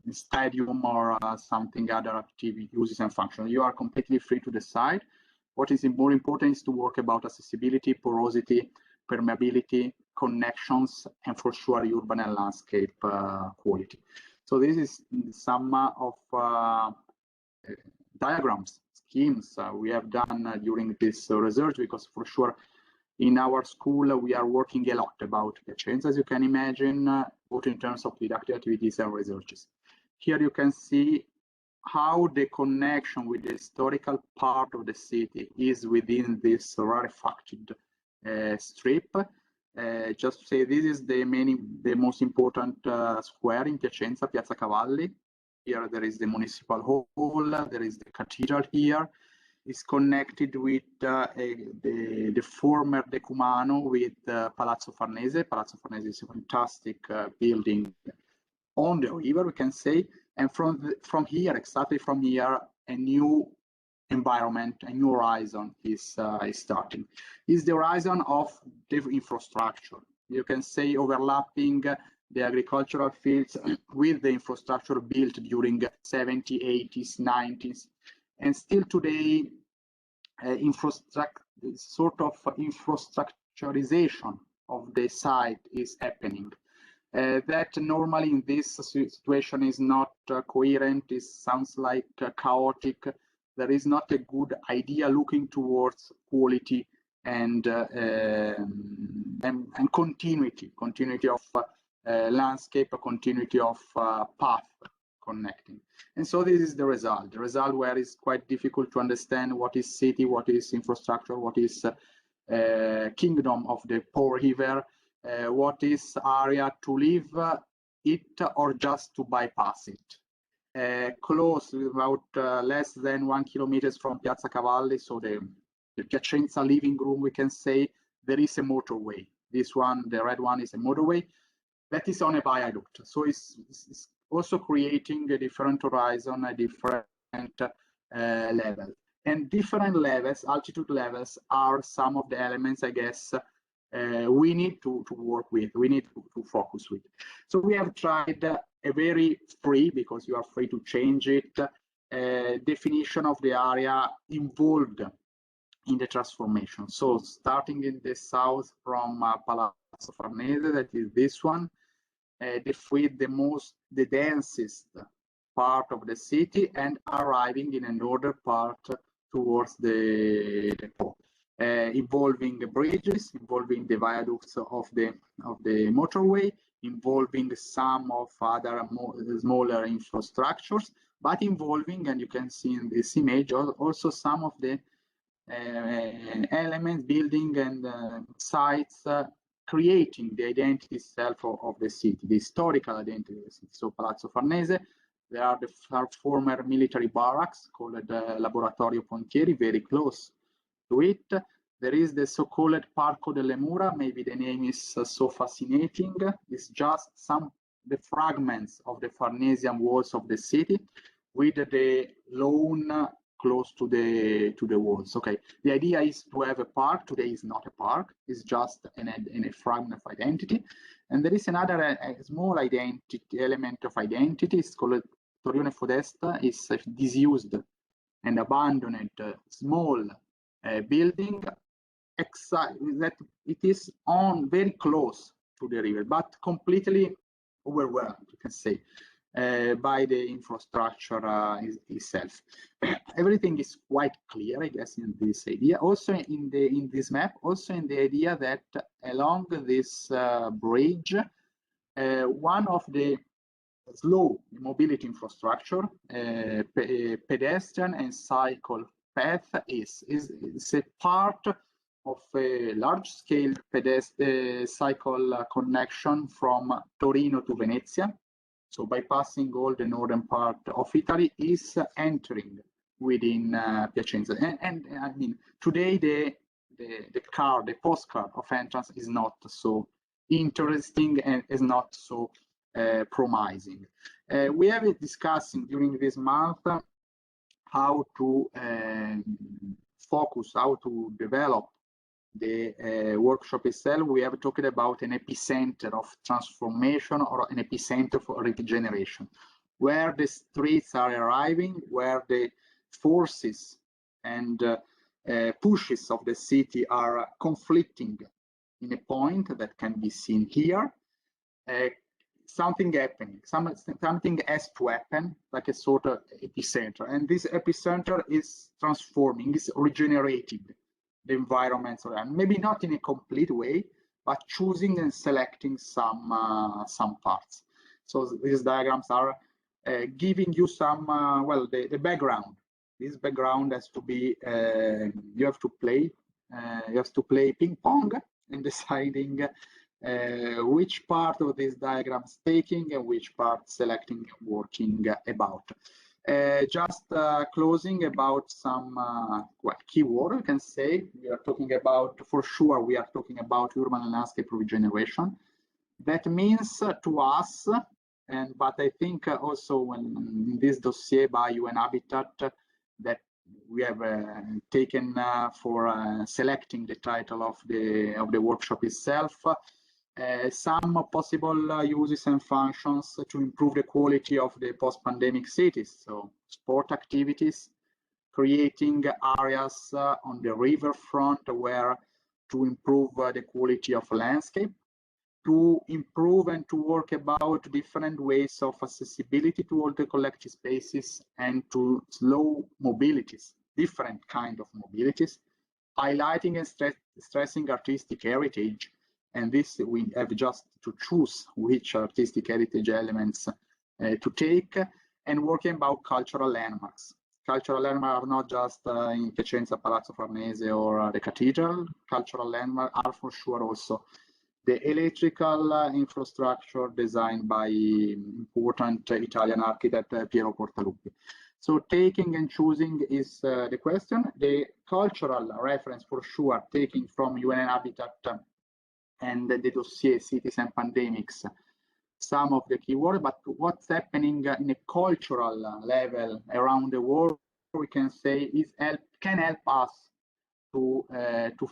stadium or something other activity uses and functions. You are completely free to decide. What is more important is to work about accessibility, porosity, permeability, connections, and for sure urban and landscape quality. So this is some of diagrams, schemes we have done during this research, because for sure in our school we are working a lot about Piacenza, as you can imagine, both in terms of didactic activities and researches. Here you can see how the connection with the historical part of the city is within this rarefacted strip. Just to say, this is the most important square in Piacenza, Piazza Cavalli. Here there is the municipal hall, there is the cathedral here. It's connected with the former Decumano with Palazzo Farnese. Palazzo Farnese is a fantastic building on the river, we can say. And from here, exactly from here, a new environment, a new horizon is starting. Is the horizon of the infrastructure. You can say overlapping the agricultural fields with the infrastructure built during 70s, 80s, 90s, and still today, sort of infrastructurization of the site is happening. That normally in this situation is not coherent. It sounds like chaotic. There is not a good idea looking towards quality and continuity of landscape, continuity of path connecting. And so this is the result. The result where it's quite difficult to understand what is city, what is infrastructure, what is kingdom of the poor river, what is area to live it or just to bypass it. Close, about less than 1 kilometer from Piazza Cavalli, so the Piacenza living room, we can say, there is a motorway. This one, the red one, is a motorway that is on a viaduct. So it's also creating a different horizon, a different level. And different levels, altitude levels, are some of the elements, I guess, we need to work with, we need to focus with. So we have tried a very free, because you are free to change it, definition of the area involved in the transformation. So starting in the south from Palazzo Farnese, that is this one, the densest part of the city, and arriving in a northern part towards the port, involving bridges, involving the viaducts of the motorway, involving some of other smaller infrastructures, but involving, and you can see in this image, also some of the elements, building and sites creating the identity itself of the city, the historical identity of the city. So Palazzo Farnese, there are the former military barracks called Laboratorio Pontieri, very close to it. There is the so-called Parco delle Mura. Maybe the name is so fascinating. It's just the fragments of the Farnesian walls of the city, with the lawn close to the walls. Okay, the idea is to have a park. Today is not a park, it's just a fragment of identity. And there is another small identity element of identity. It's called Torrione Fodesta. It's a disused and abandoned small building, that it is on very close to the river, but completely overwhelmed, you can say, by the infrastructure itself. Everything is quite clear, I guess, in this idea. Also in this map, also in the idea that along this bridge, one of the slow mobility infrastructure, pedestrian and cycle path is a part of a large-scale cycle connection from Torino to Venezia. So bypassing all the northern part of Italy, is entering within Piacenza. And I mean, today the postcard of entrance is not so interesting and is not so promising. We have been discussing during this month how to focus, how to develop the workshop itself. We have talked about an epicenter of transformation, or an epicenter for regeneration, where the streets are arriving, where the forces and pushes of the city are conflicting in a point that can be seen here. Something happening, something has to happen, like a sort of epicenter, and this epicenter is transforming, is regenerating the environment, maybe not in a complete way, but choosing and selecting some parts. So these diagrams are giving you some, well, the background. This background has to be, you have to play ping pong in deciding which part of this diagram is taking and which part selecting and working about. Just closing about some keyword, I can say. We are talking about, for sure, we are talking about urban landscape regeneration. That means to us But I think also when in this dossier by UN Habitat that we have taken for selecting the title of the workshop itself, some possible uses and functions to improve the quality of the post-pandemic cities. So sport activities, creating areas on the riverfront where to improve the quality of landscape, to improve and to work about different ways of accessibility to all the collective spaces and to slow mobilities, different kind of mobilities, highlighting and stressing artistic heritage. And this we have just to choose which artistic heritage elements to take, and working about cultural landmarks. Cultural landmarks are not just in Piacenza, Palazzo Farnese or the cathedral. Cultural landmarks are for sure also the electrical infrastructure designed by important Italian architect Piero Portaluppi. So taking and choosing is the question. The cultural reference for sure, taking from UN Habitat and the dossier Cities and Pandemics, some of the keywords, but what's happening in a cultural level around the world, we can say can help us to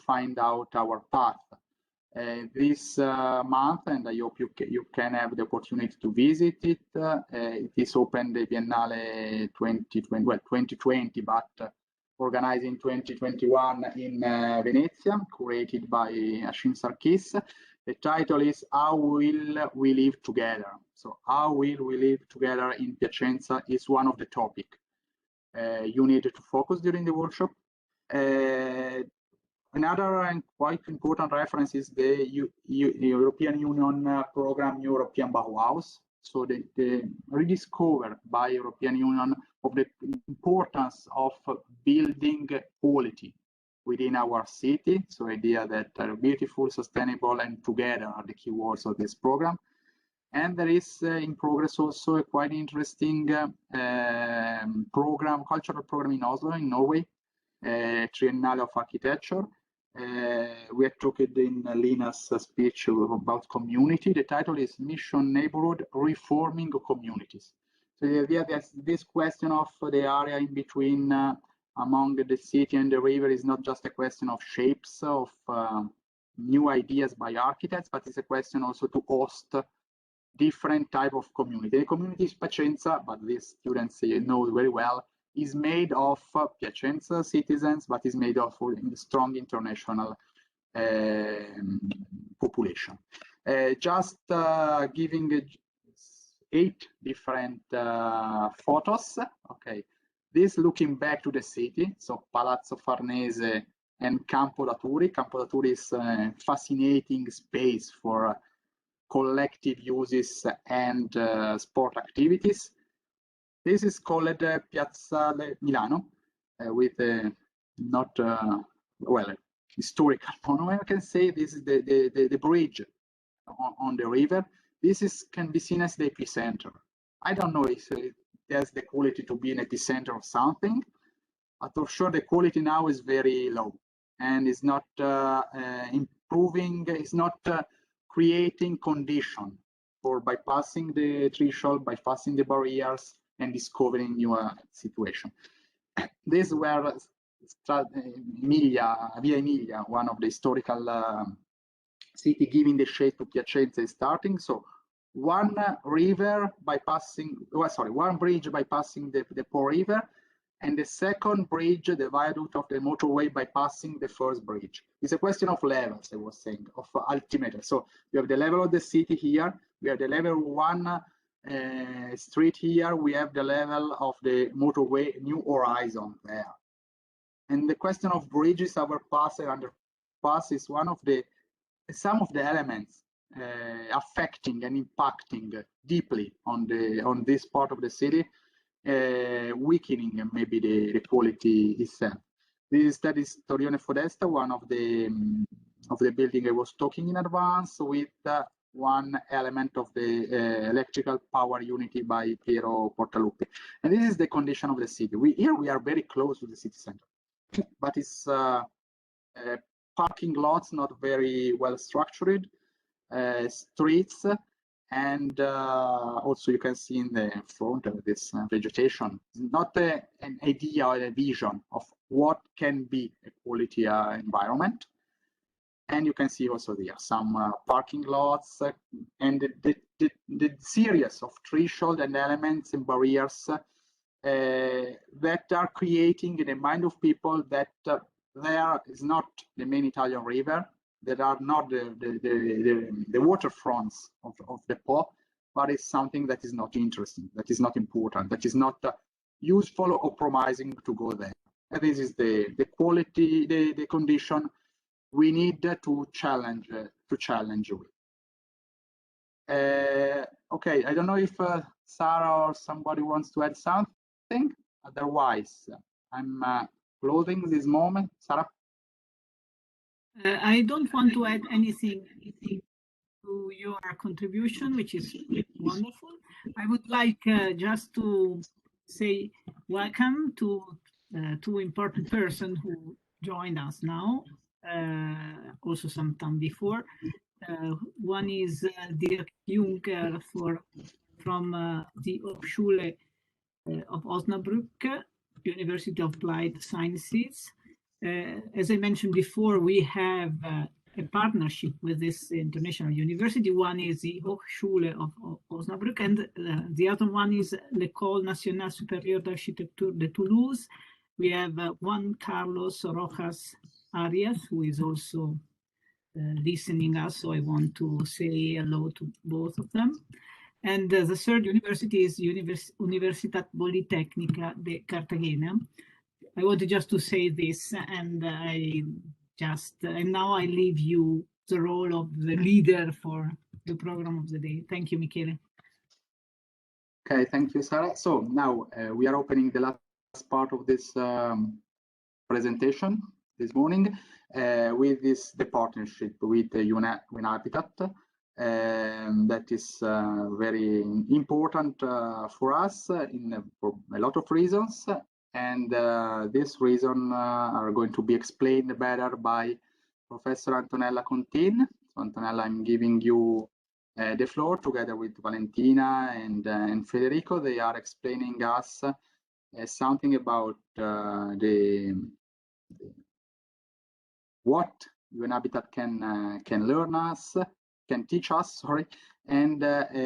find out our path. This month, and I hope you can have the opportunity to visit it. It is open the Biennale 2020, but organized in 2021 in Venezia, curated by Ashim Sarkis. The title is How Will We Live Together? So how will we live together in Piacenza is one of the topics you need to focus during the workshop. Another and quite important reference is the European Union program European Bauhaus. So the rediscovered by European Union of the importance of building quality within our city. So idea that are beautiful, sustainable, and together are the keywords of this program. And there is in progress also a quite interesting cultural program in Oslo, in Norway, Triennale of Architecture. We had talked in Lina's speech about community. The title is Mission Neighborhood Reforming Communities. So the idea that this question of the area in between among the city and the river is not just a question of shapes of new ideas by architects, but it's a question also to host different type of community. The community is Piacenza, but these students know very well, is made of Piacenza citizens, but is made of strong international population. Just giving 8 different photos. Okay, this looking back to the city, so Palazzo Farnese and Campo da Turi. Campo da Turi is a fascinating space for collective uses and sport activities. This is called Piazza Milano, with not well historical monument. I can say this is the bridge on the river. This can be seen as the epicenter. I don't know if it has the quality to be an epicenter of something, but for sure the quality now is very low and is not improving. It's not creating condition for bypassing the threshold, bypassing the barriers, and discovering new situation. These were Via Emilia, one of the historical city giving the shape to Piacenza is starting. So one river bypassing, one bridge bypassing the Po River, and the second bridge, the viaduct of the motorway bypassing the first bridge. It's a question of levels, I was saying, of altimeter. So you have the level of the city here, we have the level 1 street here, we have the level of the motorway, New Horizon there. And the question of bridges, overpass and underpass is some of the elements affecting and impacting deeply on this part of the city, weakening maybe the quality itself. That is Torrione Podesta, one of the building I was talking in advance, with one element of the electrical power unity by Piero Portaluppi. And this is the condition of the city. Here we are very close to the city center, but it's parking lots not very well structured, streets, And also you can see in the front of this vegetation, not an idea or a vision of what can be a quality environment. And you can see also there some parking lots and the series of threshold and elements and barriers that are creating in the mind of people that there is not the main Italian river, that are not the waterfronts of the Po, but it's something that is not interesting, that is not important, that is not useful or promising to go there. And this is the quality, the condition we need to challenge with. Okay, I don't know if Sarah or somebody wants to add something. Otherwise, I'm closing this moment. Sarah? I don't want to add anything to your contribution, which is wonderful. I would like just to say welcome to two important persons who joined us now, also some time before. One is Dirk Juncker from the Hochschule of Osnabrück, University of Applied Sciences. As I mentioned before, we have a partnership with this international university. One is the Hochschule of Osnabrück, and the other one is l'École Nationale Supérieure d'Architecture de Toulouse. We have Juan Carlos Rojas Arias, who is also listening us, so I want to say hello to both of them. And the third university is Universitat Politecnica de Cartagena. I wanted just to say this, and and now I leave you the role of the leader for the program of the day. Thank you, Michele. Okay, thank you, Sarah. So now we are opening the last part of this presentation this morning with the partnership with Unhabitat. That is very important for us for a lot of reasons, and these reasons are going to be explained better by Professor Antonella Contin. So Antonella, I'm giving you the floor together with Valentina and Federico. They are explaining us something about what Unhabitat can learn us, can teach us, sorry, and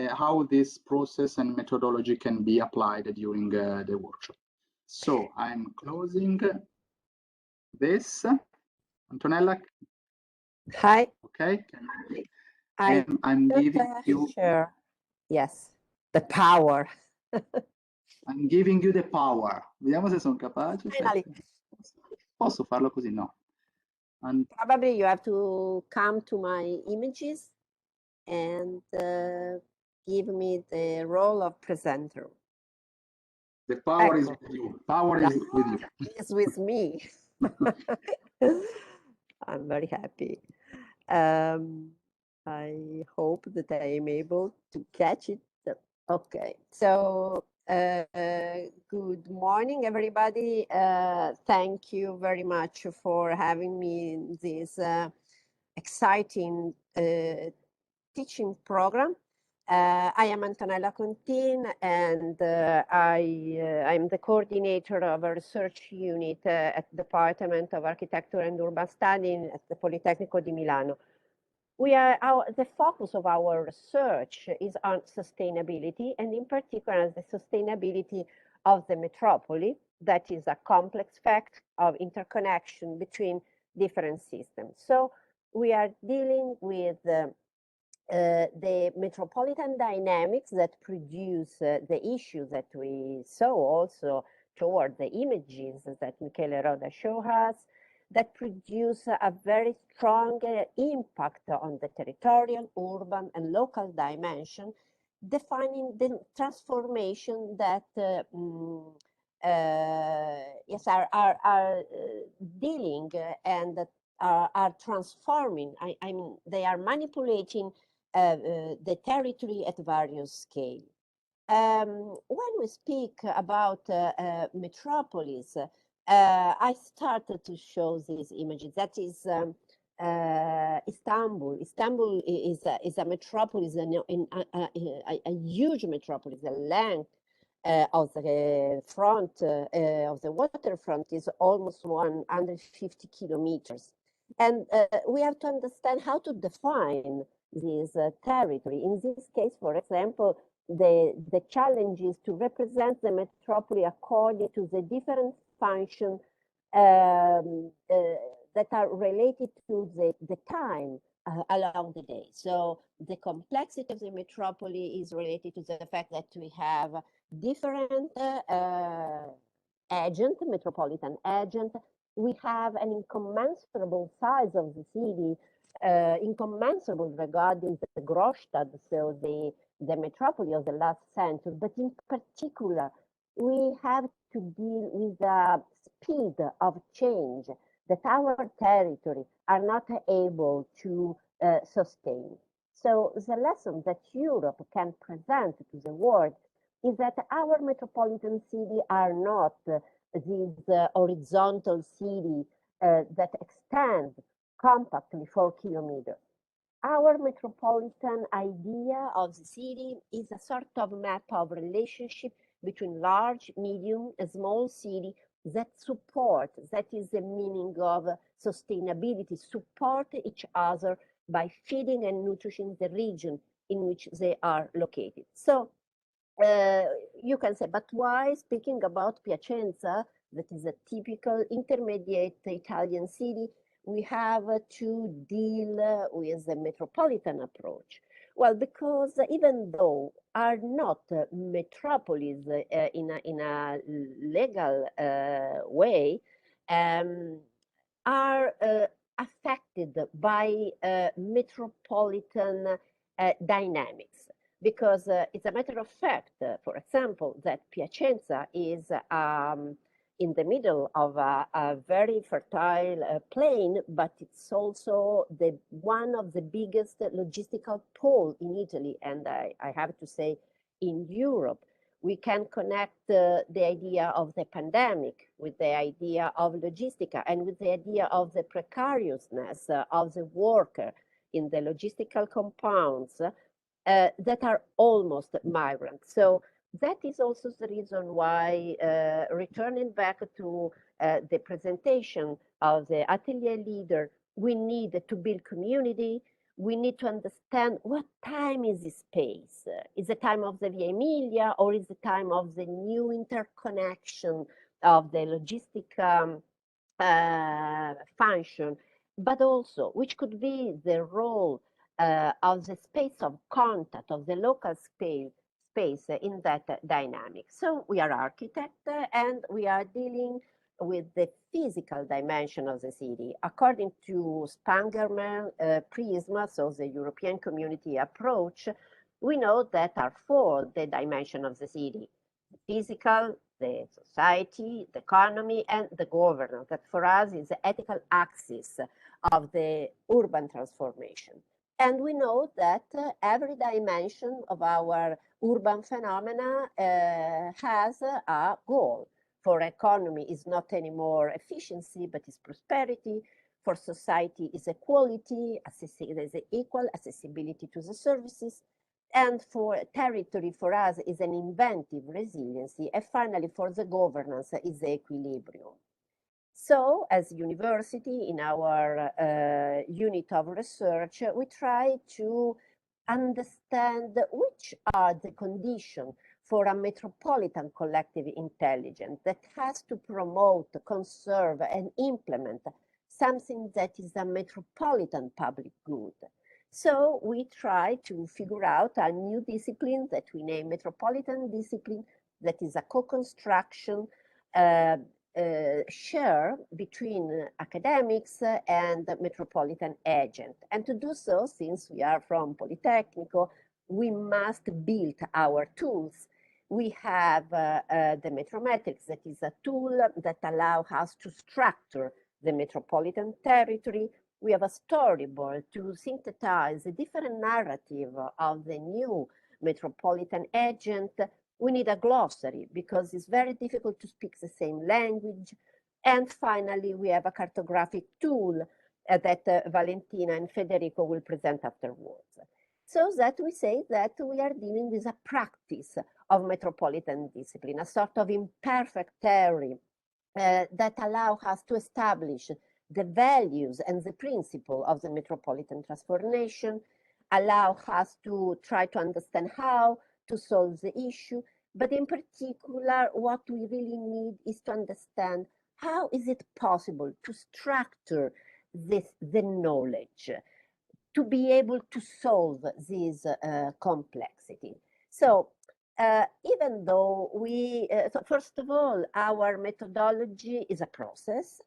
how this process and methodology can be applied during the workshop. So I'm closing this. Antonella? Hi. Okay. I'm giving you... Share. Yes, the power. I'm giving you the power. Vediamo se sono capace. Posso farlo così? No. Probably you have to come to my images and give me the role of presenter. The power is with you. Power is with you. It's with me. I'm very happy. I hope that I am able to catch it. Okay, so good morning, everybody. Thank you very much for having me in this exciting teaching program. I am Antonella Contin, and I'm the coordinator of a research unit at the Department of Architecture and Urban Studies at the Politecnico di Milano. The focus of our research is on sustainability, and in particular the sustainability of the metropole, that is a complex fact of interconnection between different systems. So we are dealing with the metropolitan dynamics that produce the issues that we saw also toward the images that Michele Roda showed us, that produce a very strong impact on the territorial, urban, and local dimension, defining the transformation that are dealing and that are transforming. I mean, they are manipulating the territory at various scales. When we speak about metropolis, I started to show these images. That is Istanbul. Istanbul is a metropolis, a huge metropolis. The length of the front of the waterfront is almost 150 kilometers. And we have to understand how to define this territory. In this case, for example, the challenge is to represent the metropolis according to the different functions that are related to the time along the day. So the complexity of the metropolis is related to the fact that we have different metropolitan agent. We have an incommensurable size of the city, incommensurable regarding the Großstadt, so the metropolis of the last century, but in particular, we have to deal with the speed of change that our territory are not able to sustain. So the lesson that Europe can present to the world is that our metropolitan cities are not these horizontal cities that extend compactly 4 kilometers. Our metropolitan idea of the city is a sort of map of relationship between large, medium, and small cities that support, that is the meaning of sustainability, support each other by feeding and nourishing the region in which they are located. So you can say, but why speaking about Piacenza, that is a typical intermediate Italian city, we have to deal with the metropolitan approach? Well, because even though are not metropolis in a legal way, are affected by metropolitan dynamics. Because it's a matter of fact, for example, that Piacenza is in the middle of a very fertile plain, but it's also one of the biggest logistical pole in Italy, and I have to say in Europe. We can connect the idea of the pandemic with the idea of logistica and with the idea of the precariousness of the worker in the logistical compounds that are almost migrants. So that is also the reason why, returning back to the presentation of the atelier leader, we need to build community. We need to understand what time is this space. Is the time of the Via Emilia, or is the time of the new interconnection of the logistic function, but also which could be the role of the space of contact, of the local space in that dynamic. So we are architects and we are dealing with the physical dimension of the city. According to Spangerman Prisma, so the European Community approach, we know that are four the dimension of the city: the physical, the society, the economy, and the governance. That for us is the ethical axis of the urban transformation. And we know that every dimension of our urban phenomena has a goal. For economy is not anymore efficiency, but is prosperity. For society is equality, is equal accessibility to the services. And for territory, for us, is an inventive resiliency. And finally, for the governance is the equilibrium. So, as university, in our unit of research, we try to understand which are the conditions for a metropolitan collective intelligence that has to promote, conserve, and implement something that is a metropolitan public good. So we try to figure out a new discipline that we name metropolitan discipline, that is a co-construction share between academics and metropolitan agent. And to do so, since we are from Politecnico, we must build our tools. We have the Metrometrics, that is a tool that allows us to structure the metropolitan territory. We have a storyboard to synthesize the different narrative of the new metropolitan agent. We need a glossary because it's very difficult to speak the same language. And finally, we have a cartographic tool that Valentina and Federico will present afterwards. So that we say that we are dealing with a practice of metropolitan discipline, a sort of imperfect theory that allow us to establish the values and the principle of the metropolitan transformation, allow us to try to understand how to solve the issue, but in particular, what we really need is to understand how is it possible to structure the knowledge, to be able to solve this complexity. So even though so first of all, our methodology is a process.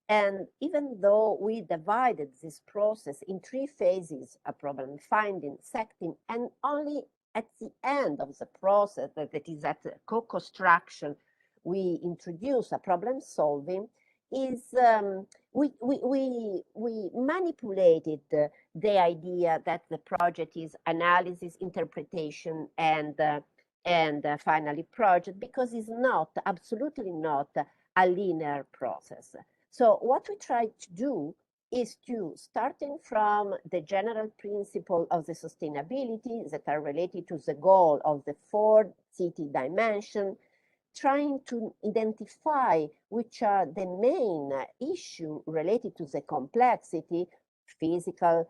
And even though we divided this process in 3 phases, a problem finding, secting, and only at the end of the process, that is at co-construction, we introduce a problem solving, is we manipulated the idea that the project is analysis, interpretation, and finally project, because it's not, absolutely not, a linear process. So what we try to do is to, starting from the general principle of the sustainability that are related to the goal of the 4 city dimension, trying to identify which are the main issue related to the complexity, physical,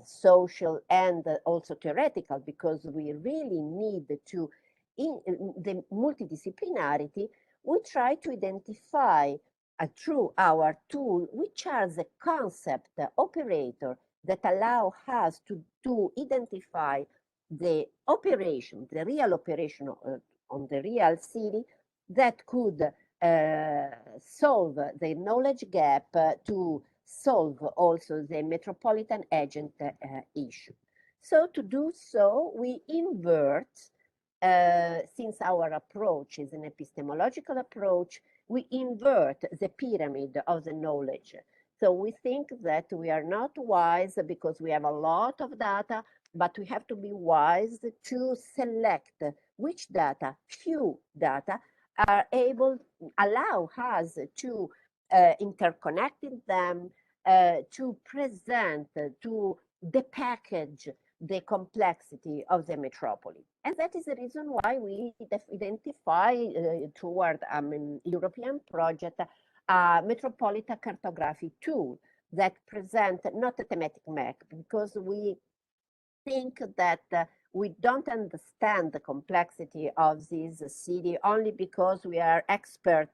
social, and also theoretical, because we really need to, in the multidisciplinarity, we try to identify through our tool, which are the concept operator that allow us to identify the operation, the real operation on the real city that could solve the knowledge gap to solve also the metropolitan agent issue. So to do so, we invert, since our approach is an epistemological approach, we invert the pyramid of the knowledge. So we think that we are not wise because we have a lot of data, but we have to be wise to select which data, few data, are able, allow us to interconnect them, to present, to depackage the complexity of the metropolis. And that is the reason why we identify toward European project a metropolitan cartography tool that present not a thematic map, because we think that we don't understand the complexity of this city only because we are expert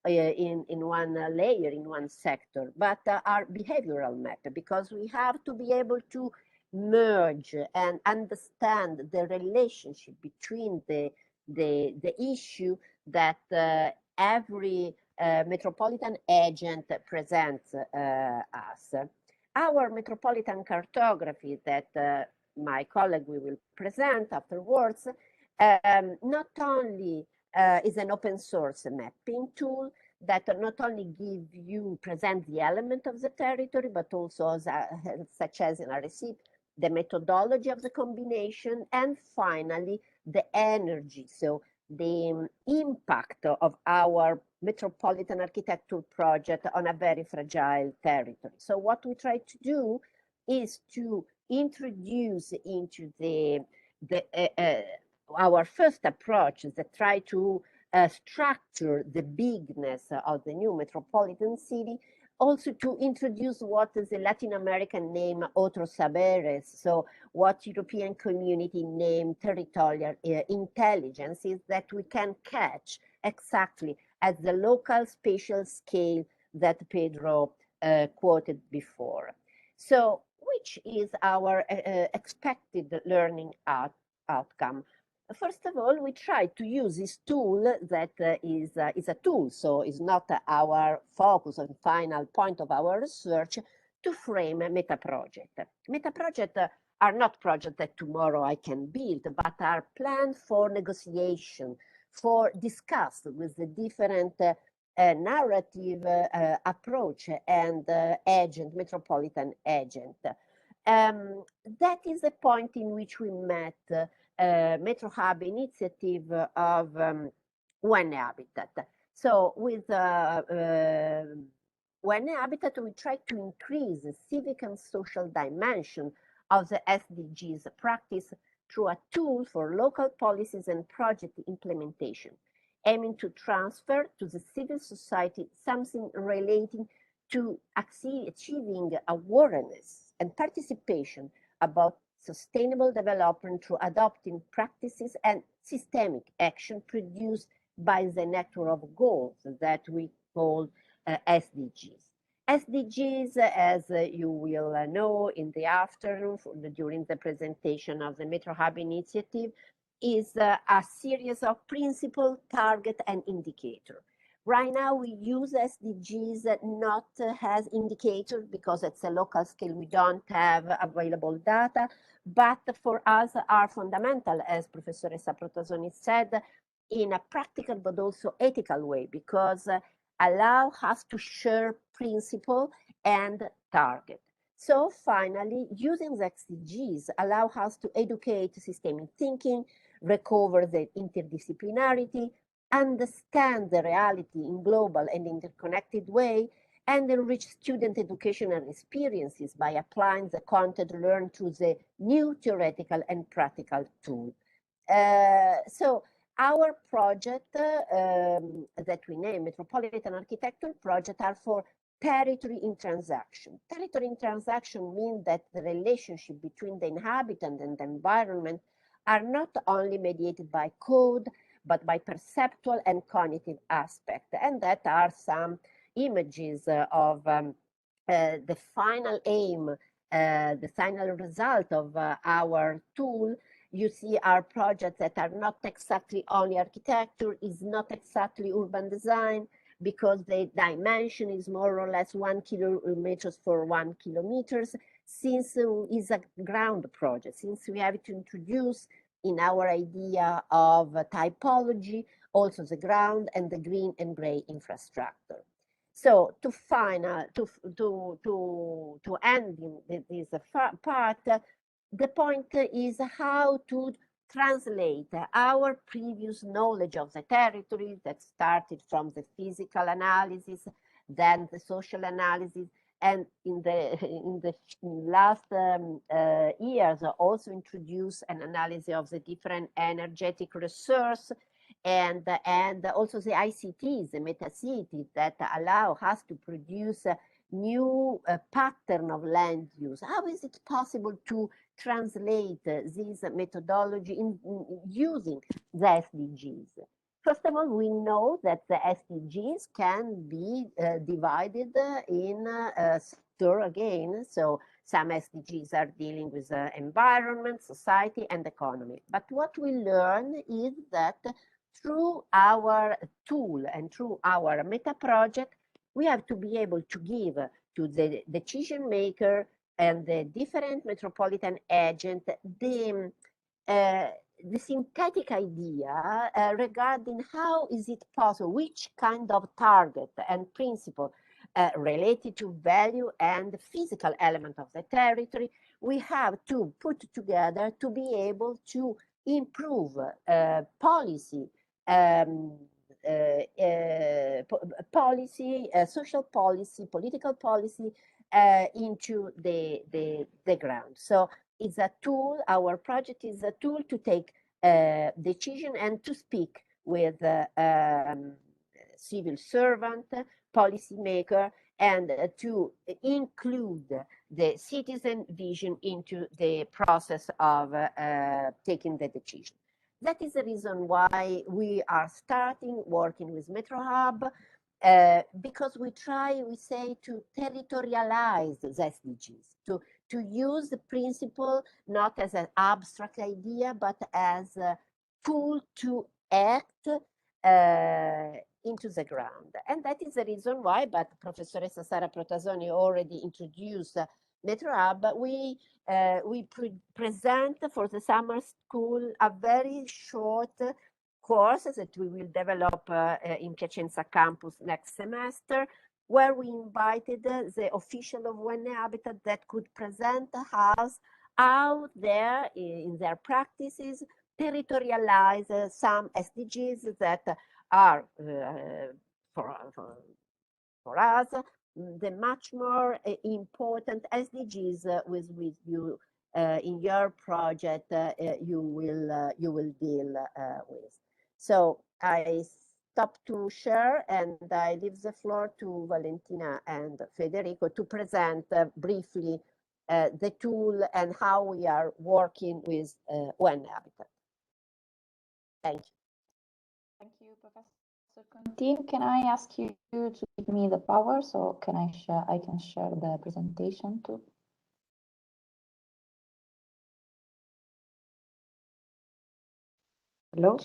in one layer, in one sector, but our behavioral map, because we have to be able to merge and understand the relationship between the issue that every metropolitan agent presents us. Our metropolitan cartography that my colleague will present afterwards not only is an open source mapping tool that not only present the element of the territory, but also such as in a receipt, the methodology of the combination, and finally the energy, so the impact of our metropolitan architecture project on a very fragile territory. So what we try to do is to introduce into our first approach that try to structure the bigness of the new metropolitan city, also to introduce what is the Latin American name otros saberes, so what European community name territorial intelligence is, that we can catch exactly at the local spatial scale that Pedro quoted before. So which is our expected learning outcome? First of all, we try to use this tool that is a tool, so it's not our focus and final point of our research, to frame a meta-project. Meta-projects are not projects that tomorrow I can build, but are planned for negotiation, for discuss with the different narrative approach and agent, metropolitan agent. That is the point in which we met Metro Hub initiative of One Habitat. So with when Habitat, we try to increase the civic and social dimension of the SDGs practice through a tool for local policies and project implementation, aiming to transfer to the civil society something relating to achieving awareness and participation about sustainable development through adopting practices and systemic action produced by the network of goals that we call SDGs. SDGs, as you will know in the afternoon during the presentation of the Metro Hub initiative, is a series of principles, target, and indicator. Right now, we use SDGs not as indicators because it's a local scale. We don't have available data, but for us are fundamental, as Professor Protosoni said, in a practical but also ethical way, because allow us to share principle and target. So finally, using the SDGs allow us to educate systemic thinking, recover the interdisciplinarity, understand the reality in global and interconnected way, and enrich student educational experiences by applying the content learned through the new theoretical and practical tool. So our project that we name Metropolitan Architecture Project are for territory in transaction. Territory in transaction means that the relationship between the inhabitant and the environment are not only mediated by code, but by perceptual and cognitive aspect. And that are some images of the final aim, the final result of our tool. You see our projects that are not exactly only architecture, is not exactly urban design, because the dimension is more or less 1 kilometers for 1 kilometers, since it's a ground project, since we have to introduce in our idea of typology, also the ground and the green and gray infrastructure. So to end this part, the point is how to translate our previous knowledge of the territory that started from the physical analysis, then the social analysis, and in the last years also introduced an analysis of the different energetic resources, and also the ICTs, the meta-cities that allow us to produce a new pattern of land use. How is it possible to translate this methodology in using the SDGs? First of all, we know that the SDGs can be divided in sector again. So some SDGs are dealing with environment, society, and economy. But what we learn is that through our tool and through our meta project, we have to be able to give to the decision maker and the different metropolitan agent the synthetic idea regarding how is it possible, which kind of target and principle related to value and physical element of the territory we have to put together to be able to improve policy, social policy, political policy into the ground. So it's a tool, our project is a tool to take decision and to speak with civil servant, policymaker, and to include the citizen vision into the process of taking the decision. That is the reason why we are starting working with Metro Hub, because we say to territorialize the SDGs, to use the principle not as an abstract idea, but as a tool to act into the ground. And that is the reason why, but Professoressa Sara Protasoni already introduced Metro Hub, we present for the summer school a very short course that we will develop in Piacenza campus next semester, where we invited the official of UN Habitat that could present us how in their practices territorialize some SDGs that are for us the much more important SDGs with you in your project you will deal with. So I stop to share and I leave the floor to Valentina and Federico to present briefly the tool and how we are working with UN Habitat. Thank you. Thank you, Professor Contini. Can I ask you to give me the power so can I share? I can share the presentation too. Hello,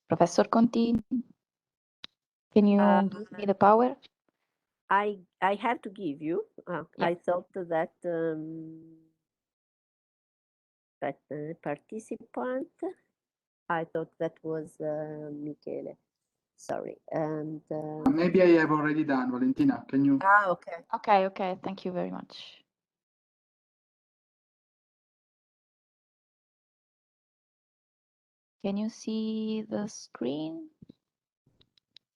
Professor Contini. Can you give me the power? I have to give you. Yeah. I thought that participant. I thought that was Michele. Sorry. And maybe I have already done, Valentina. Can you? Okay. Okay. Thank you very much. Can you see the screen?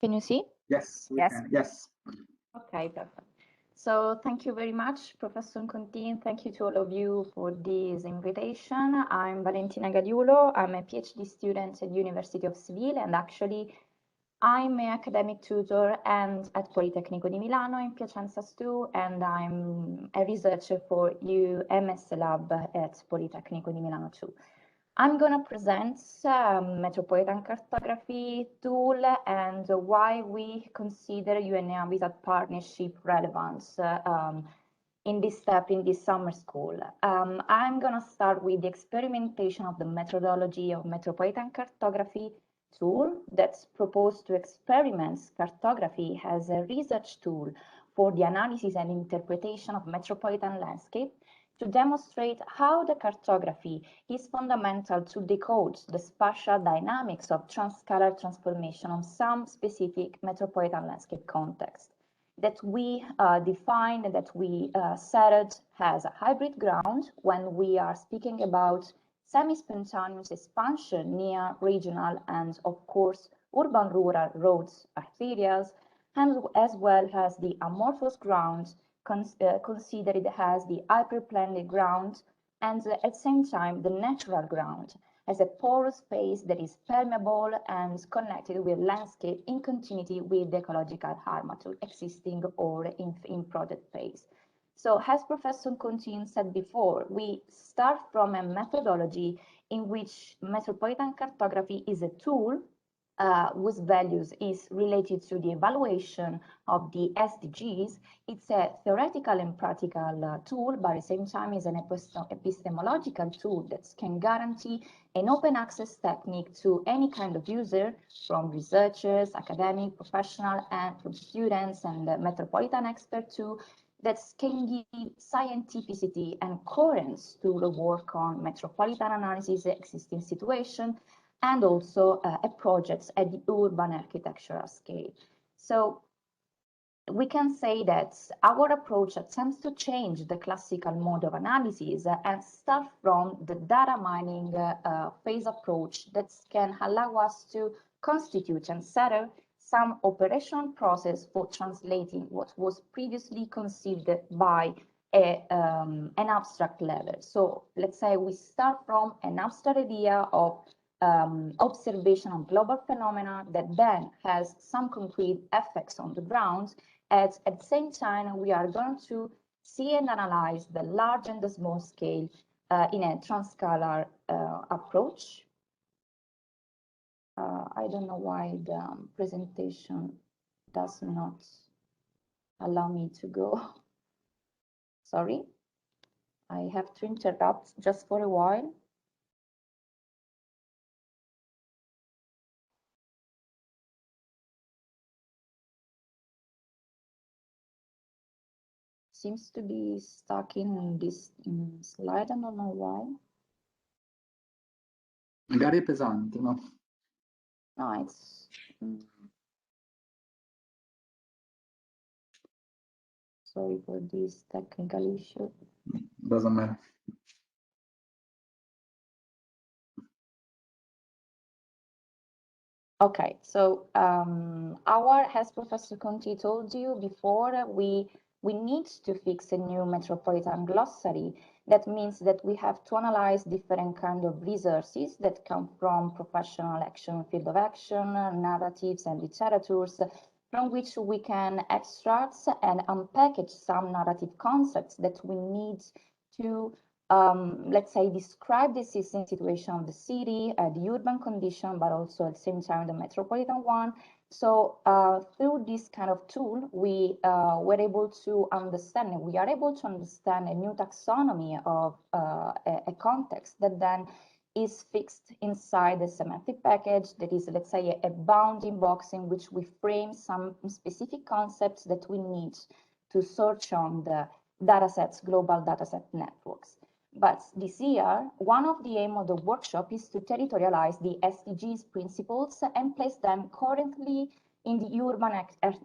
Can you see? Yes, we Yes. can. Yes. Okay, perfect. So thank you very much, Professor Contini. Thank you to all of you for this invitation. I'm Valentina Gaddullo. I'm a PhD student at University of Seville, and actually I'm an academic tutor and at Politecnico di Milano in Piacenza too, and I'm a researcher for UMS Lab at Politecnico di Milano too. I'm going to present Metropolitan Cartography tool and why we consider UN Habitat partnership relevant in this step in this summer school. I'm going to start with the experimentation of the methodology of Metropolitan Cartography tool that's proposed to experiment cartography as a research tool for the analysis and interpretation of metropolitan landscape to demonstrate how the cartography is fundamental to decode the spatial dynamics of transscalar transformation on some specific metropolitan landscape context that we defined, that we set as a hybrid ground when we are speaking about semi-spontaneous expansion near regional and, of course, urban-rural roads, arterials, and as well as the amorphous ground considered as the hyperplane ground, and at the same time the natural ground as a porous space that is permeable and connected with landscape in continuity with the ecological habitat existing or in project phase. So as Professor Contini said before, we start from a methodology in which metropolitan cartography is a tool whose values is related to the evaluation of the SDGs. It's a theoretical and practical tool, but at the same time is an epistemological tool that can guarantee an open access technique to any kind of user, from researchers, academic, professional, and from students and metropolitan experts too, that can give scientificity and coherence to the work on metropolitan analysis, existing situation, and also projects at the urban architectural scale. So we can say that our approach attempts to change the classical mode of analysis and start from the data mining phase approach that can allow us to constitute and settle some operational process for translating what was previously conceived by an abstract level. So let's say we start from an abstract idea of observation of global phenomena that then has some concrete effects on the ground. At the same time, we are going to see and analyze the large and the small scale in a transscalar approach. I don't know why the presentation does not allow me to go. Sorry, I have to interrupt just for a while. Seems to be stuck in this slide, I don't know why. Magari è pesante, no? No, it's sorry for this technical issue. Doesn't matter. Okay, so as Professor Conti told you before, we need to fix a new metropolitan glossary. That means that we have to analyze different kind of resources that come from professional action, field of action, narratives and literatures, from which we can extract and unpackage some narrative concepts that we need to let's say, describe the existing situation of the city, the urban condition, but also at the same time the metropolitan one. So through this kind of tool, we were able to understand, we are able to understand a new taxonomy of a context that then is fixed inside the semantic package that is, let's say, a bounding box in which we frame some specific concepts that we need to search on the datasets, global dataset networks. But this year, one of the aims of the workshop is to territorialize the SDGs principles and place them currently in the urban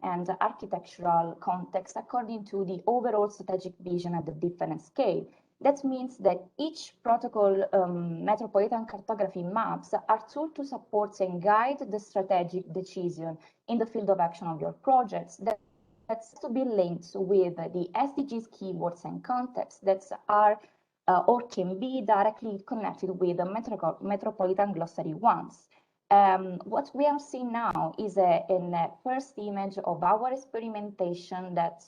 and architectural context according to the overall strategic vision at the different scale. That means that each protocol metropolitan cartography maps are tools to support and guide the strategic decision in the field of action of your projects. That's to be linked with the SDGs keywords and contexts that are or can be directly connected with the metropolitan glossary ones. What we are seeing now is a first image of our experimentation that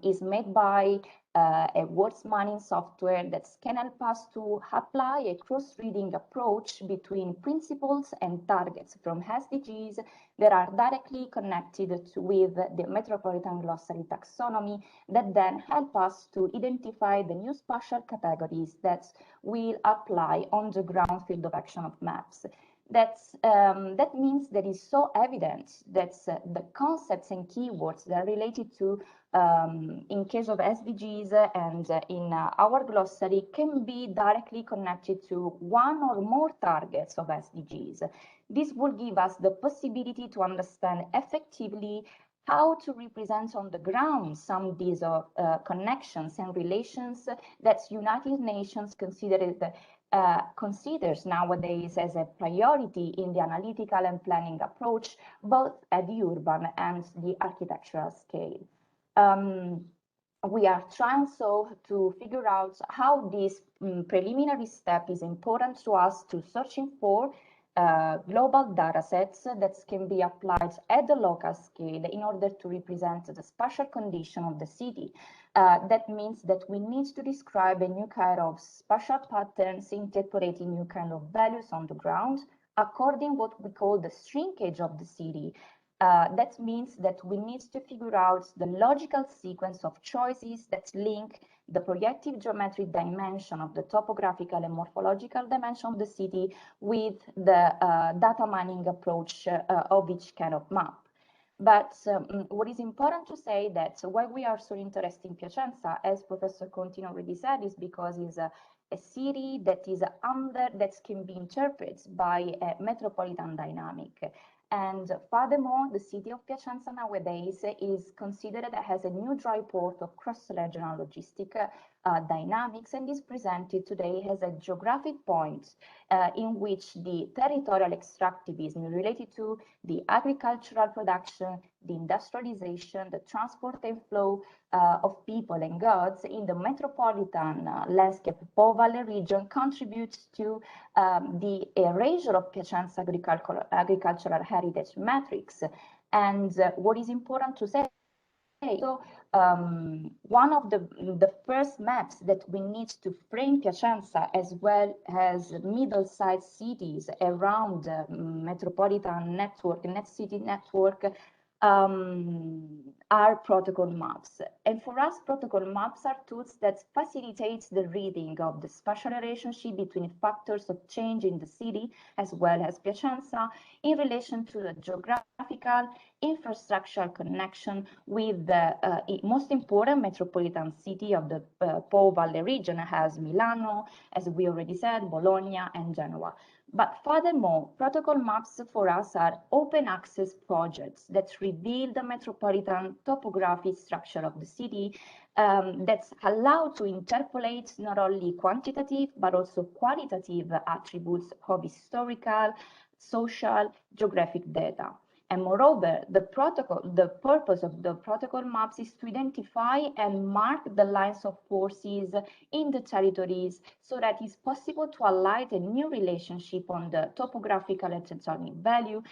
is made by a words mining software that can help us to apply a cross-reading approach between principles and targets from SDGs that are directly connected with the metropolitan glossary taxonomy that then help us to identify the new spatial categories that will apply on the ground field of action of maps. That means that it's so evident that the concepts and keywords that are related to, in case of SDGs and in our glossary, can be directly connected to one or more targets of SDGs. This will give us the possibility to understand effectively how to represent on the ground some of these connections and relations that United Nations considers nowadays as a priority in the analytical and planning approach, both at the urban and the architectural scale. We are trying so to figure out how this preliminary step is important to us to searching for global data sets that can be applied at the local scale in order to represent the spatial condition of the city. That means that we need to describe a new kind of spatial patterns, interpreting new kind of values on the ground, according what we call the shrinkage of the city. That means that we need to figure out the logical sequence of choices that link the projective geometric dimension of the topographical and morphological dimension of the city with the data mining approach of each kind of map. But what is important to say that why we are so interested in Piacenza, as Professor Contino already said, is because it's a city that is that can be interpreted by a metropolitan dynamic. And furthermore, the city of Piacenza nowadays is considered as a new dry port of cross-regional logistic dynamics, and is presented today as a geographic point in which the territorial extractivism related to the agricultural production, the industrialization, the transport and flow of people and goods in the metropolitan landscape Po Valley region contributes to the erasure of Piacenza agricultural heritage matrix. And what is important to say, so one of the first maps that we need to frame Piacenza as well as middle-sized cities around the metropolitan network, net city network, are protocol maps. And for us, protocol maps are tools that facilitate the reading of the spatial relationship between factors of change in the city as well as Piacenza in relation to the geographical infrastructural connection with the most important metropolitan city of the Po Valley region, as Milano, as we already said, Bologna and Genoa. But furthermore, protocol maps for us are open access projects that reveal the metropolitan topographic structure of the city that's allowed to interpolate not only quantitative but also qualitative attributes of historical, social, geographic data. And moreover, the purpose of the protocol maps is to identify and mark the lines of forces in the territories so that it's possible to highlight a new relationship on the topographical and tectonic value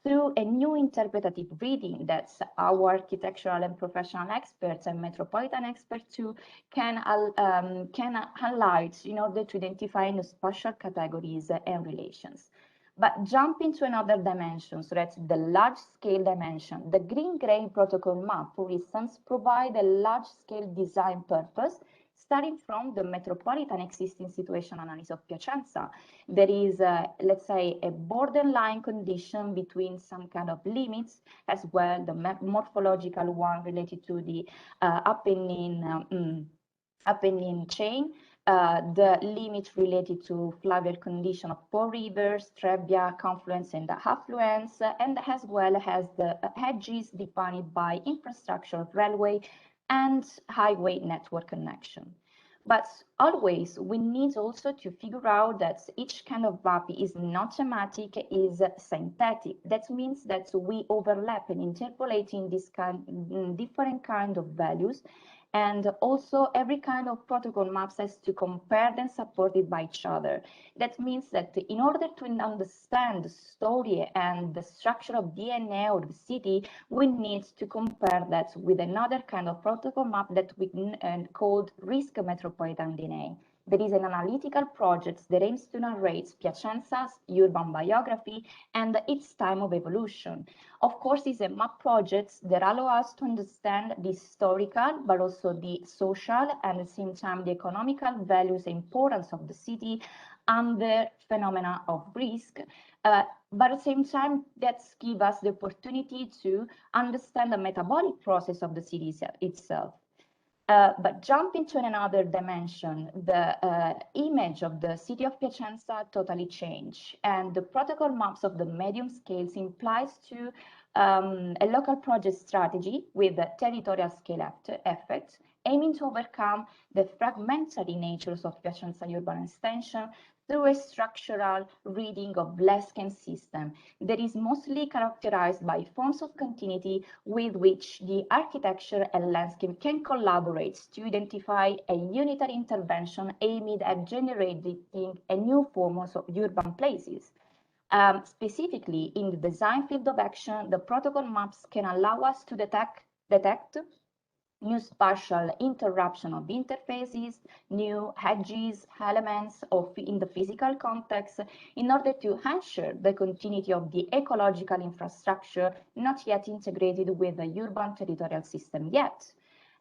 through a new interpretative reading that our architectural and professional experts and metropolitan experts too can highlight in order to identify new spatial categories and relations. But jump into another dimension, so that's the large-scale dimension. The green-gray protocol map, for instance, provide a large-scale design purpose, starting from the metropolitan existing situation analysis of Piacenza. There is, let's say, a borderline condition between some kind of limits, as well the morphological one related to the Apennine chain, the limit related to fluvial condition of four rivers, Trebbia, confluence, and affluence, and as well as the edges defined by infrastructure of railway and highway network connection. But always, we need also to figure out that each kind of map is not thematic, is synthetic. That means that we overlap and interpolate in this different kind of values. And also every kind of protocol maps has to compare them supported by each other. That means that in order to understand the story and the structure of DNA of the city, we need to compare that with another kind of protocol map that we called risk metropolitan DNA. There is an analytical project that aims to narrate Piacenza's urban biography and its time of evolution. Of course, it's a map project that allows us to understand the historical, but also the social, and at the same time, the economical values and importance of the city under phenomena of risk. But at the same time, that gives us the opportunity to understand the metabolic process of the city itself. But jump into another dimension, the image of the city of Piacenza totally changed, and the protocol maps of the medium scales implies to a local project strategy with a territorial scale effect, aiming to overcome the fragmentary natures of Piacenza urban extension through a structural reading of landscape system that is mostly characterized by forms of continuity with which the architecture and landscape can collaborate to identify a unitary intervention aimed at generating a new form of urban places. Specifically, in the design field of action, the protocol maps can allow us to detect new spatial interruption of interfaces, new edges, elements in the physical context, in order to ensure the continuity of the ecological infrastructure not yet integrated with the urban territorial system yet.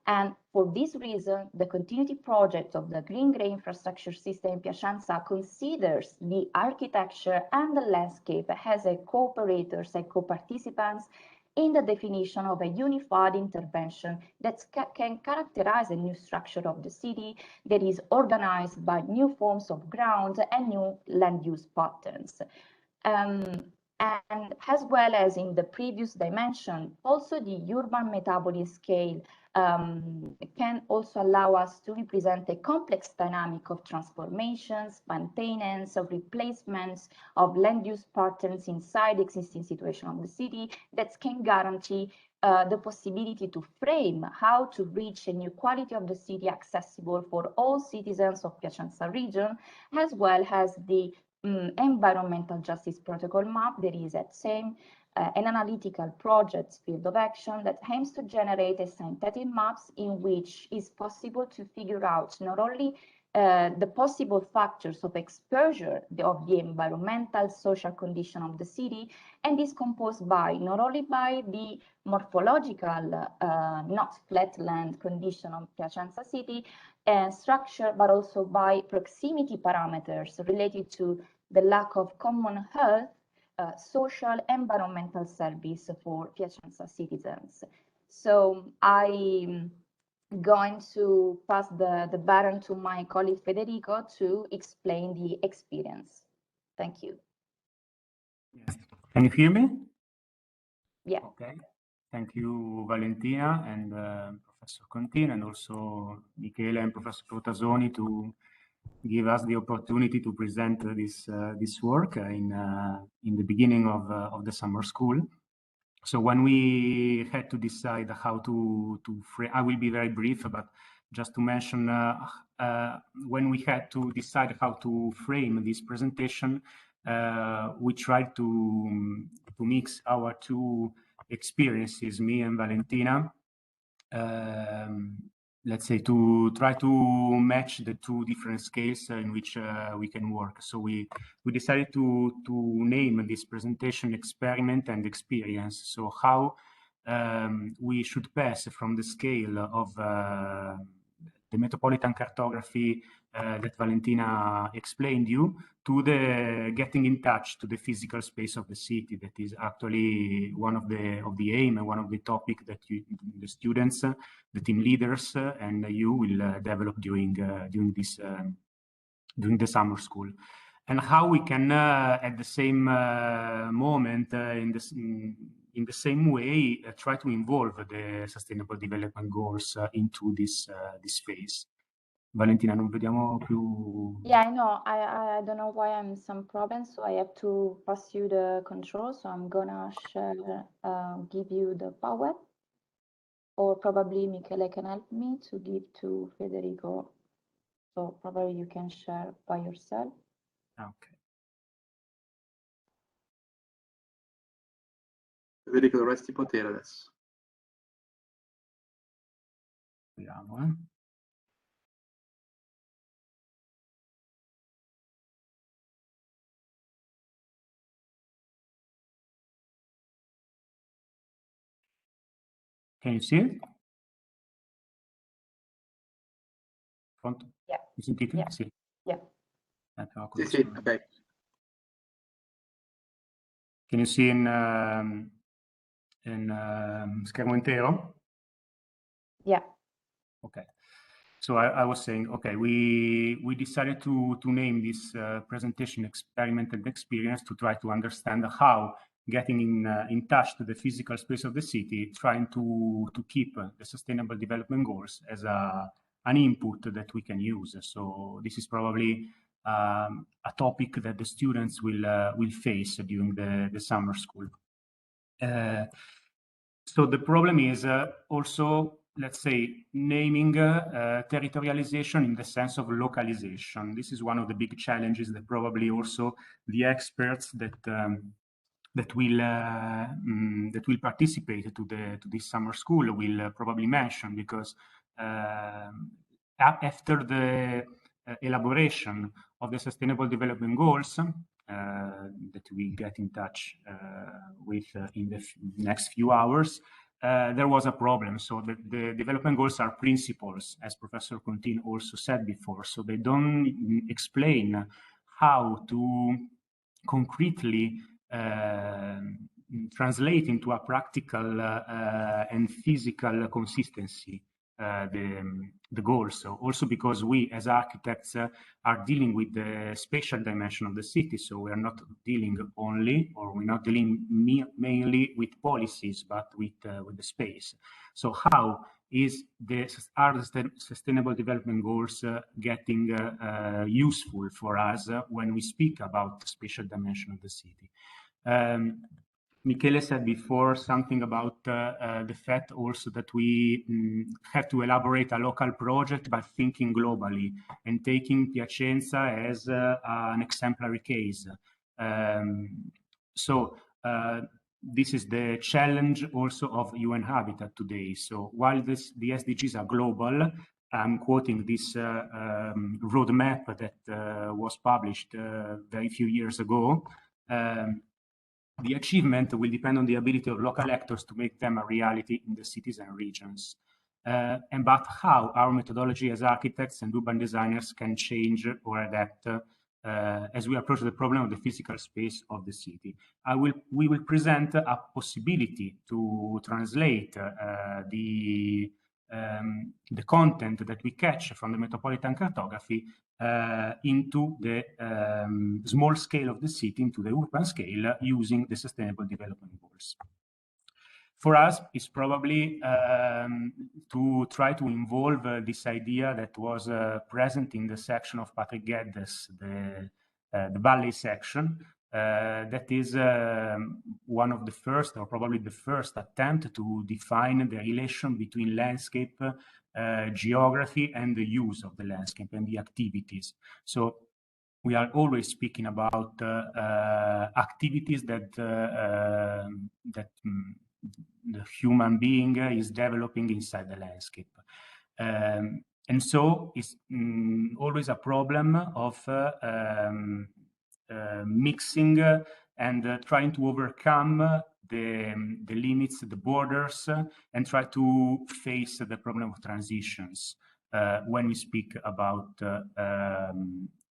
And for this reason, the continuity project of the green-gray infrastructure system in Piacenza considers the architecture and the landscape as a co-operators and co-participants in the definition of a unified intervention that can characterize a new structure of the city that is organized by new forms of ground and new land use patterns. And as well as in the previous dimension, also the urban metabolic scale can also allow us to represent a complex dynamic of transformations, maintenance, of replacements, of land use patterns inside the existing situation of the city that can guarantee the possibility to frame how to reach a new quality of the city accessible for all citizens of Piacenza region, as well as the environmental justice protocol map. There is at same an analytical project field of action that aims to generate a synthetic maps in which is possible to figure out not only the possible factors of exposure of the environmental social condition of the city, and is composed by not only by the morphological not flatland condition of Piacenza city and structure, but also by proximity parameters related to the lack of common health, social, environmental service for Piacenza citizens. So I'm going to pass the baton to my colleague Federico to explain the experience. Thank you. Yes. Can you hear me? Yeah. Okay. Thank you, Valentina and Professor Contin, and also Michele and Professor Protasoni to give us the opportunity to present this work in the beginning of the summer school. So when we had to decide how to frame, I will be very brief, but just to mention, when we had to decide how to frame this presentation, we tried to mix our two experiences, me and Valentina, let's say, to try to match the two different scales in which we can work. So we decided to name this presentation experiment and experience. So how we should pass from the scale of the metropolitan cartography that Valentina explained you to the getting in touch to the physical space of the city. That is actually one of the aim and one of the topic that the students, the team leaders, and you will develop during the summer school, and how we can at the same moment in the same way try to involve the Sustainable Development Goals into this phase. Valentina, non vediamo più. Yeah, I know. I don't know why I'm some problems, so I have to pass you the control. So I'm gonna share, give you the power, or probably Michele can help me to give to Federico. So probably you can share by yourself. Okay. Federico, dovresti potere adesso. Vediamo, Can you see it? Pronto? Yeah. Mi sentite? Yeah. Sì. Yeah. Sì, ok. Can you see in schermo intero? Yeah. Okay. So I was saying, okay, we decided to name this presentation experiment and experience to try to understand how getting in touch to the physical space of the city, trying to keep the Sustainable Development Goals as an input that we can use. So this is probably a topic that the students will face during the summer school. So the problem is also, let's say, naming territorialization in the sense of localization. This is one of the big challenges that probably also the experts that will participate to this summer school will probably mention, because after the elaboration of the Sustainable Development Goals that we get in touch with in the next few hours, there was a problem. So the development goals are principles, as Professor Contin also said before. So they don't explain how to concretely translate into a practical and physical consistency the goals. So also because we as architects are dealing with the spatial dimension of the city, so we are not dealing only, or we're not dealing mainly with policies, but with the space. So how are the Sustainable Development Goals getting useful for us when we speak about the spatial dimension of the city? Michele said before something about the fact also that we have to elaborate a local project by thinking globally and taking Piacenza as an exemplary case. This is the challenge also of UN Habitat today. So while the SDGs are global, I'm quoting this roadmap that was published very few years ago. The achievement will depend on the ability of local actors to make them a reality in the cities and regions. But how our methodology as architects and urban designers can change or adapt as we approach the problem of the physical space of the city. We will present a possibility to translate the content that we catch from the metropolitan cartography into the small scale of the city, into the urban scale, using the Sustainable Development Goals. for us, it's probably to try to involve this idea that was present in the section of Patrick Geddes, the ballet section, that is one of the first, or probably the first attempt to define the relation between landscape, geography, and the use of the landscape and the activities. So we are always speaking about activities that the human being is developing inside the landscape. And so it's always a problem of mixing and trying to overcome the limits, the borders, and try to face the problem of transitions when we speak about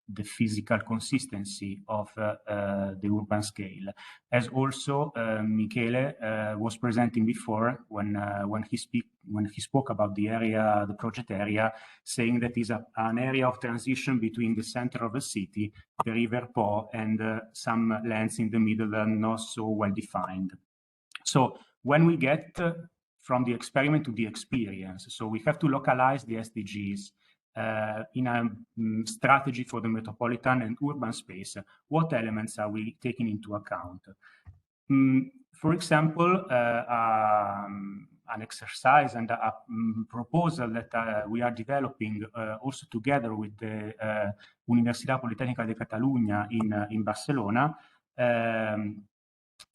the physical consistency of the urban scale, as also Michele was presenting before when he spoke about the area, the project area, saying that is an area of transition between the center of the city, the River Po, and some lands in the middle that are not so well defined. So when we get from the experiment to the experience, so we have to localize the SDGs in a strategy for the metropolitan and urban space. What elements are we taking into account? For example, an exercise and a proposal that we are developing also together with the Universidad Politécnica de Catalunya in Barcelona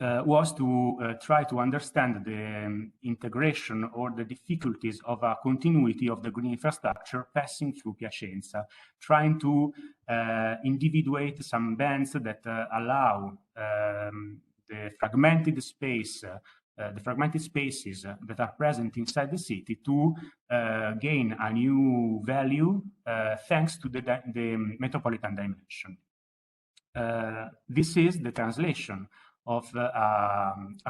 was to try to understand the integration or the difficulties of a continuity of the green infrastructure passing through Piacenza, trying to individuate some bands that allow the fragmented space, the fragmented spaces that are present inside the city to gain a new value thanks to the metropolitan dimension. This is the translation of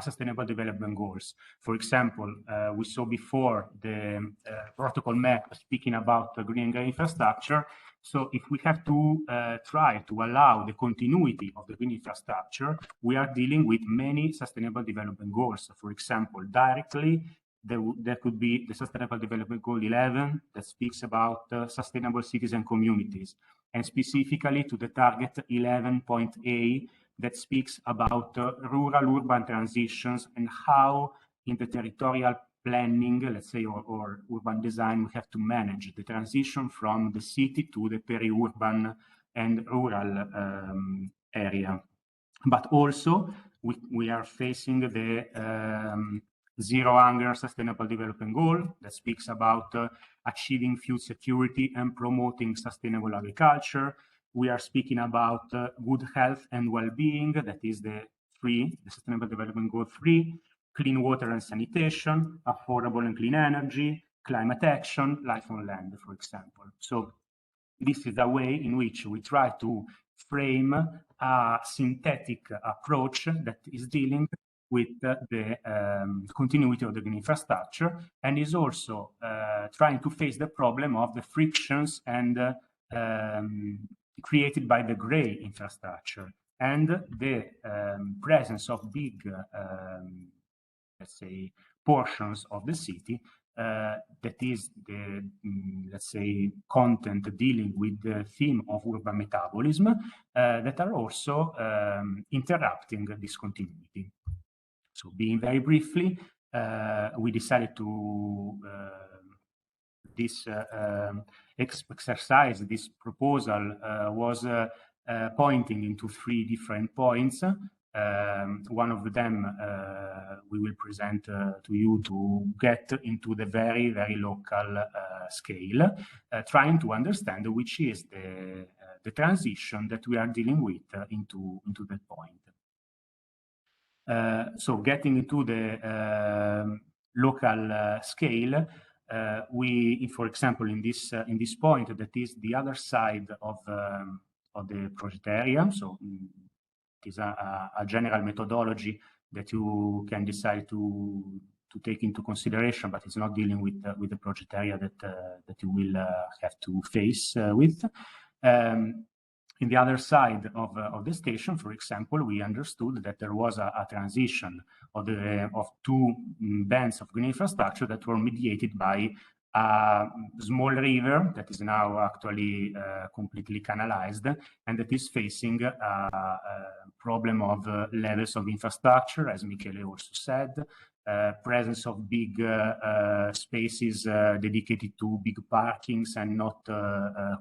sustainable development goals. For example, we saw before the protocol map speaking about the green infrastructure. So if we have to try to allow the continuity of the green infrastructure, we are dealing with many sustainable development goals. For example, directly, there could be the Sustainable Development Goal 11 that speaks about sustainable cities and communities, and specifically to the target 11.A that speaks about rural-urban transitions and how in the territorial planning, let's say, or urban design, we have to manage the transition from the city to the peri-urban and rural area. But also, we are facing the Zero Hunger Sustainable Development Goal that speaks about achieving food security and promoting sustainable agriculture. We are speaking about good health and well-being, that is the Sustainable Development Goal 3, clean water and sanitation, affordable and clean energy, climate action, life on land, for example. So this is a way in which we try to frame a synthetic approach that is dealing with the continuity of the green infrastructure, and is also trying to face the problem of the frictions and created by the gray infrastructure and the presence of big, let's say, portions of the city that is the, let's say, content dealing with the theme of urban metabolism that are also interrupting this continuity. So being very briefly, we decided to this exercise, this proposal was pointing into 3 different points. One of them we will present to you to get into the very, very local scale, trying to understand which is the transition that we are dealing with into that point. So getting into the local scale, we, for example, in this point, that is the other side of the project area. So it is a general methodology that you can decide to take into consideration, but it's not dealing with the project area that you will have to face with. in the other side of the station, for example, we understood that there was a transition of two bands of green infrastructure that were mediated by a small river that is now actually completely canalized and that is facing a problem of levels of infrastructure, as Michele also said, presence of big spaces dedicated to big parkings and not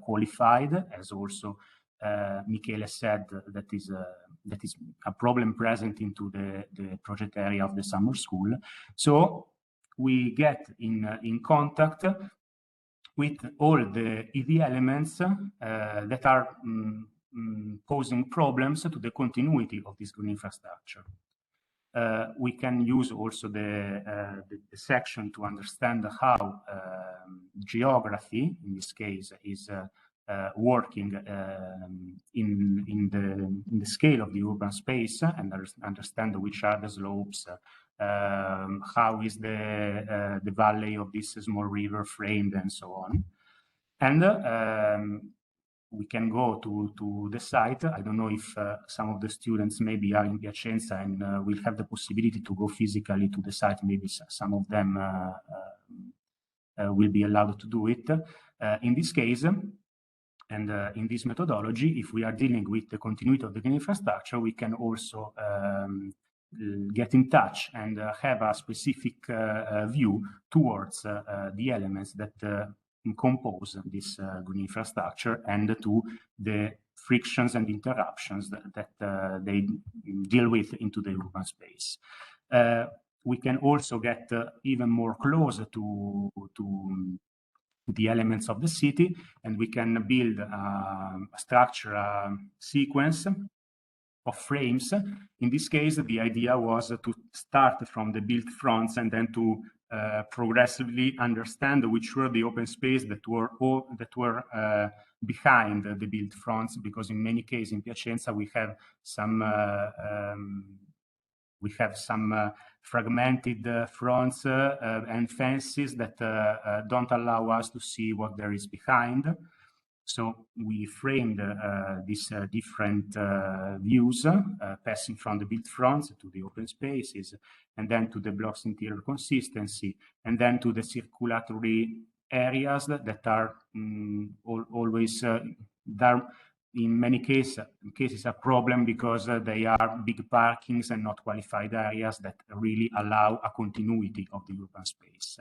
qualified, as also Michele said, that is a problem present into the project area of the summer school. So we get in contact with all the EV elements that are posing problems to the continuity of this green infrastructure. We can use also the section to understand how geography, in this case, is working in the scale of the urban space and understand which are the slopes, how is the valley of this small river framed, and so on. And we can go to the site. I don't know if some of the students maybe are in Piacenza and will have the possibility to go physically to the site. Maybe some of them will be allowed to do it. In this case, and in this methodology, if we are dealing with the continuity of the green infrastructure, we can also get in touch and have a specific view towards the elements that compose this green infrastructure and to the frictions and interruptions that they deal with into the urban space. We can also get even more close to the elements of the city, and we can build a structure, a sequence of frames. In this case, the idea was to start from the built fronts and then to progressively understand which were the open space that were behind the built fronts, because in many cases in Piacenza we have some fragmented fronts and fences that don't allow us to see what there is behind. So we framed these different views, passing from the built fronts to the open spaces, and then to the blocks interior consistency, and then to the circulatory areas that are always there. In many cases a problem because they are big parkings and not qualified areas that really allow a continuity of the urban space.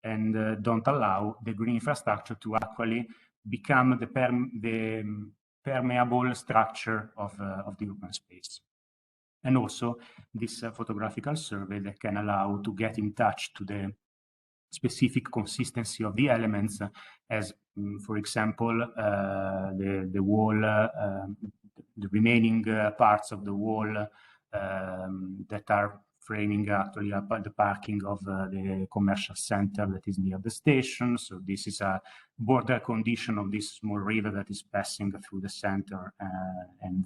And don't allow the green infrastructure to actually become the permeable structure of the urban space. And also this photographical survey that can allow to get in touch to the specific consistency of the elements, as for example the wall, the remaining parts of the wall that are framing actually the parking of the commercial center that is near the station. So this is a border condition of this small river that is passing through the center and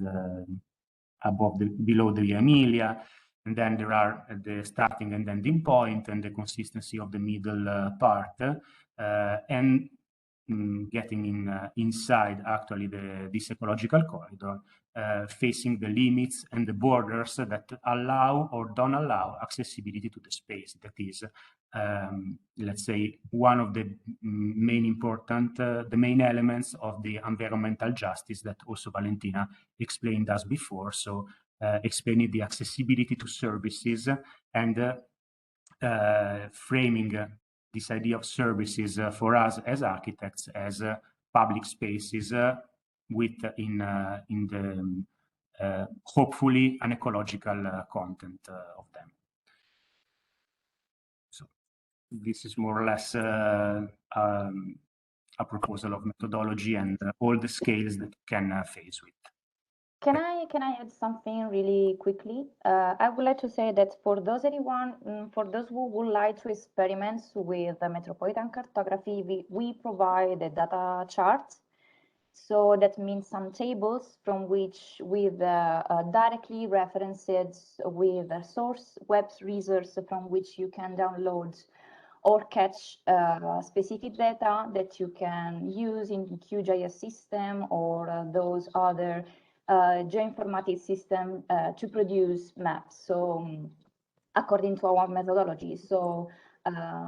below the Via Emilia. And then there are the starting and ending point and the consistency of the middle part, and getting inside actually this ecological corridor, facing the limits and the borders that allow or don't allow accessibility to the space. That is, let's say, one of the the main elements of the environmental justice that also Valentina explained us before. So explaining the accessibility to services and framing this idea of services for us as architects as public spaces with in the hopefully an ecological content of them. So this is more or less a proposal of methodology and all the scales that can face with. Can I add something really quickly? I would like to say that for those who would like to experiment with the metropolitan cartography, we provide a data chart. So that means some tables from which with directly references with source web resource from which you can download or catch specific data that you can use in QGIS system or those other geoinformatics system to produce maps. So according to our methodology. So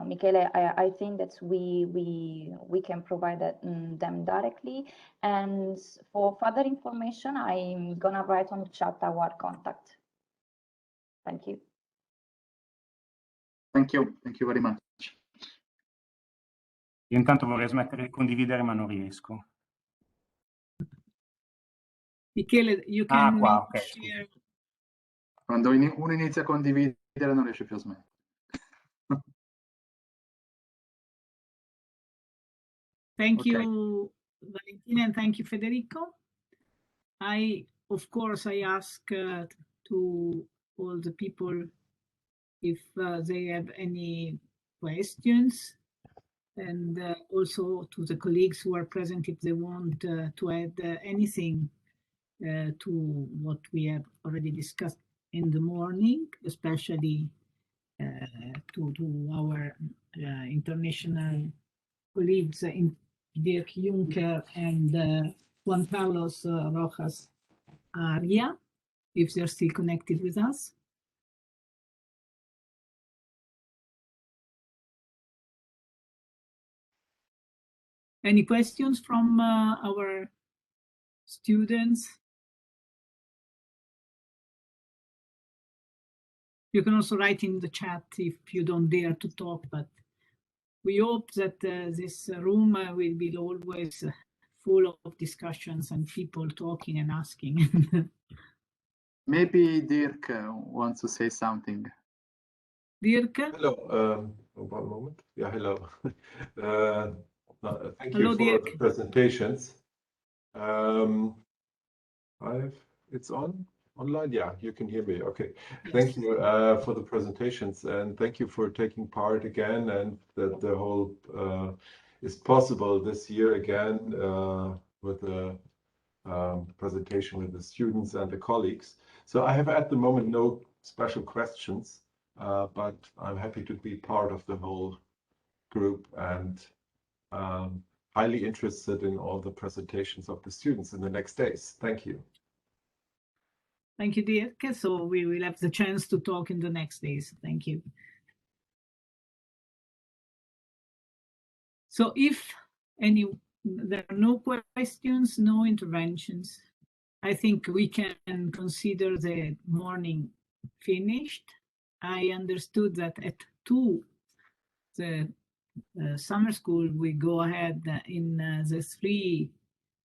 Michele, I think that we can provide them directly. And for further information, I'm gonna write on the chat our contact. Thank you. Thank you very much. Io intanto vorrei smettere di condividere, ma non riesco. Michele, you can qua, ok. share. Quando uno inizia a condividere non riesce più a smettere. Thank you, Valentina, and thank you, Federico. Of course, I ask to all the people if they have any questions, and also to the colleagues who are present if they want to add anything to what we have already discussed in the morning, especially to our international colleagues in Dirk Juncker and Juan Carlos Rojas Aria, if they're still connected with us. Any questions from our students? You can also write in the chat if you don't dare to talk, but we hope that this room will be always full of discussions and people talking and asking. Maybe Dirk wants to say something. Dirk? Hello, one moment. Yeah, hello. Thank Hello, you for Dirk. the presentations. It's online? Yeah, you can hear me. Okay. Yes. Thank you for the presentations, and thank you for taking part again, and that the whole is possible this year again with the presentation with the students and the colleagues. So I have at the moment no special questions, but I'm happy to be part of the whole group and highly interested in all the presentations of the students in the next days. Thank you. Thank you, Dirk. So we will have the chance to talk in the next days. Thank you. So if there are no questions, no interventions, I think we can consider the morning finished. I understood that at 2, the summer school will go ahead in the 3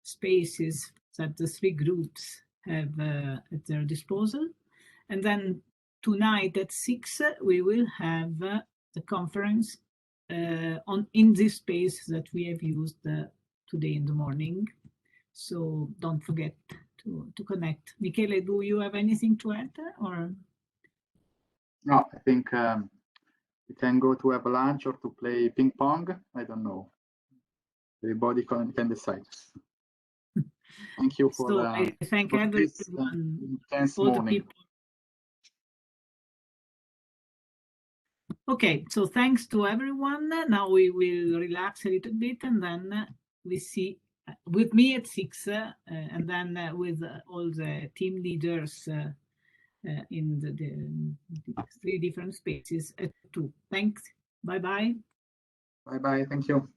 spaces that the 3 groups have at their disposal. And then tonight at 6, we will have the conference in this space that we have used today in the morning. So don't forget to connect. Michele, do you have anything to add? Or? No, I think we can go to have lunch or to play ping pong. I don't know. Everybody can decide. Thank you for I thank everyone, intense all the morning. people. Okay, so thanks to everyone. Now we will relax a little bit, and then we see with me at 6, and then with all the team leaders in the 3 different spaces at 2. Thanks. Bye-bye. Bye-bye. Thank you.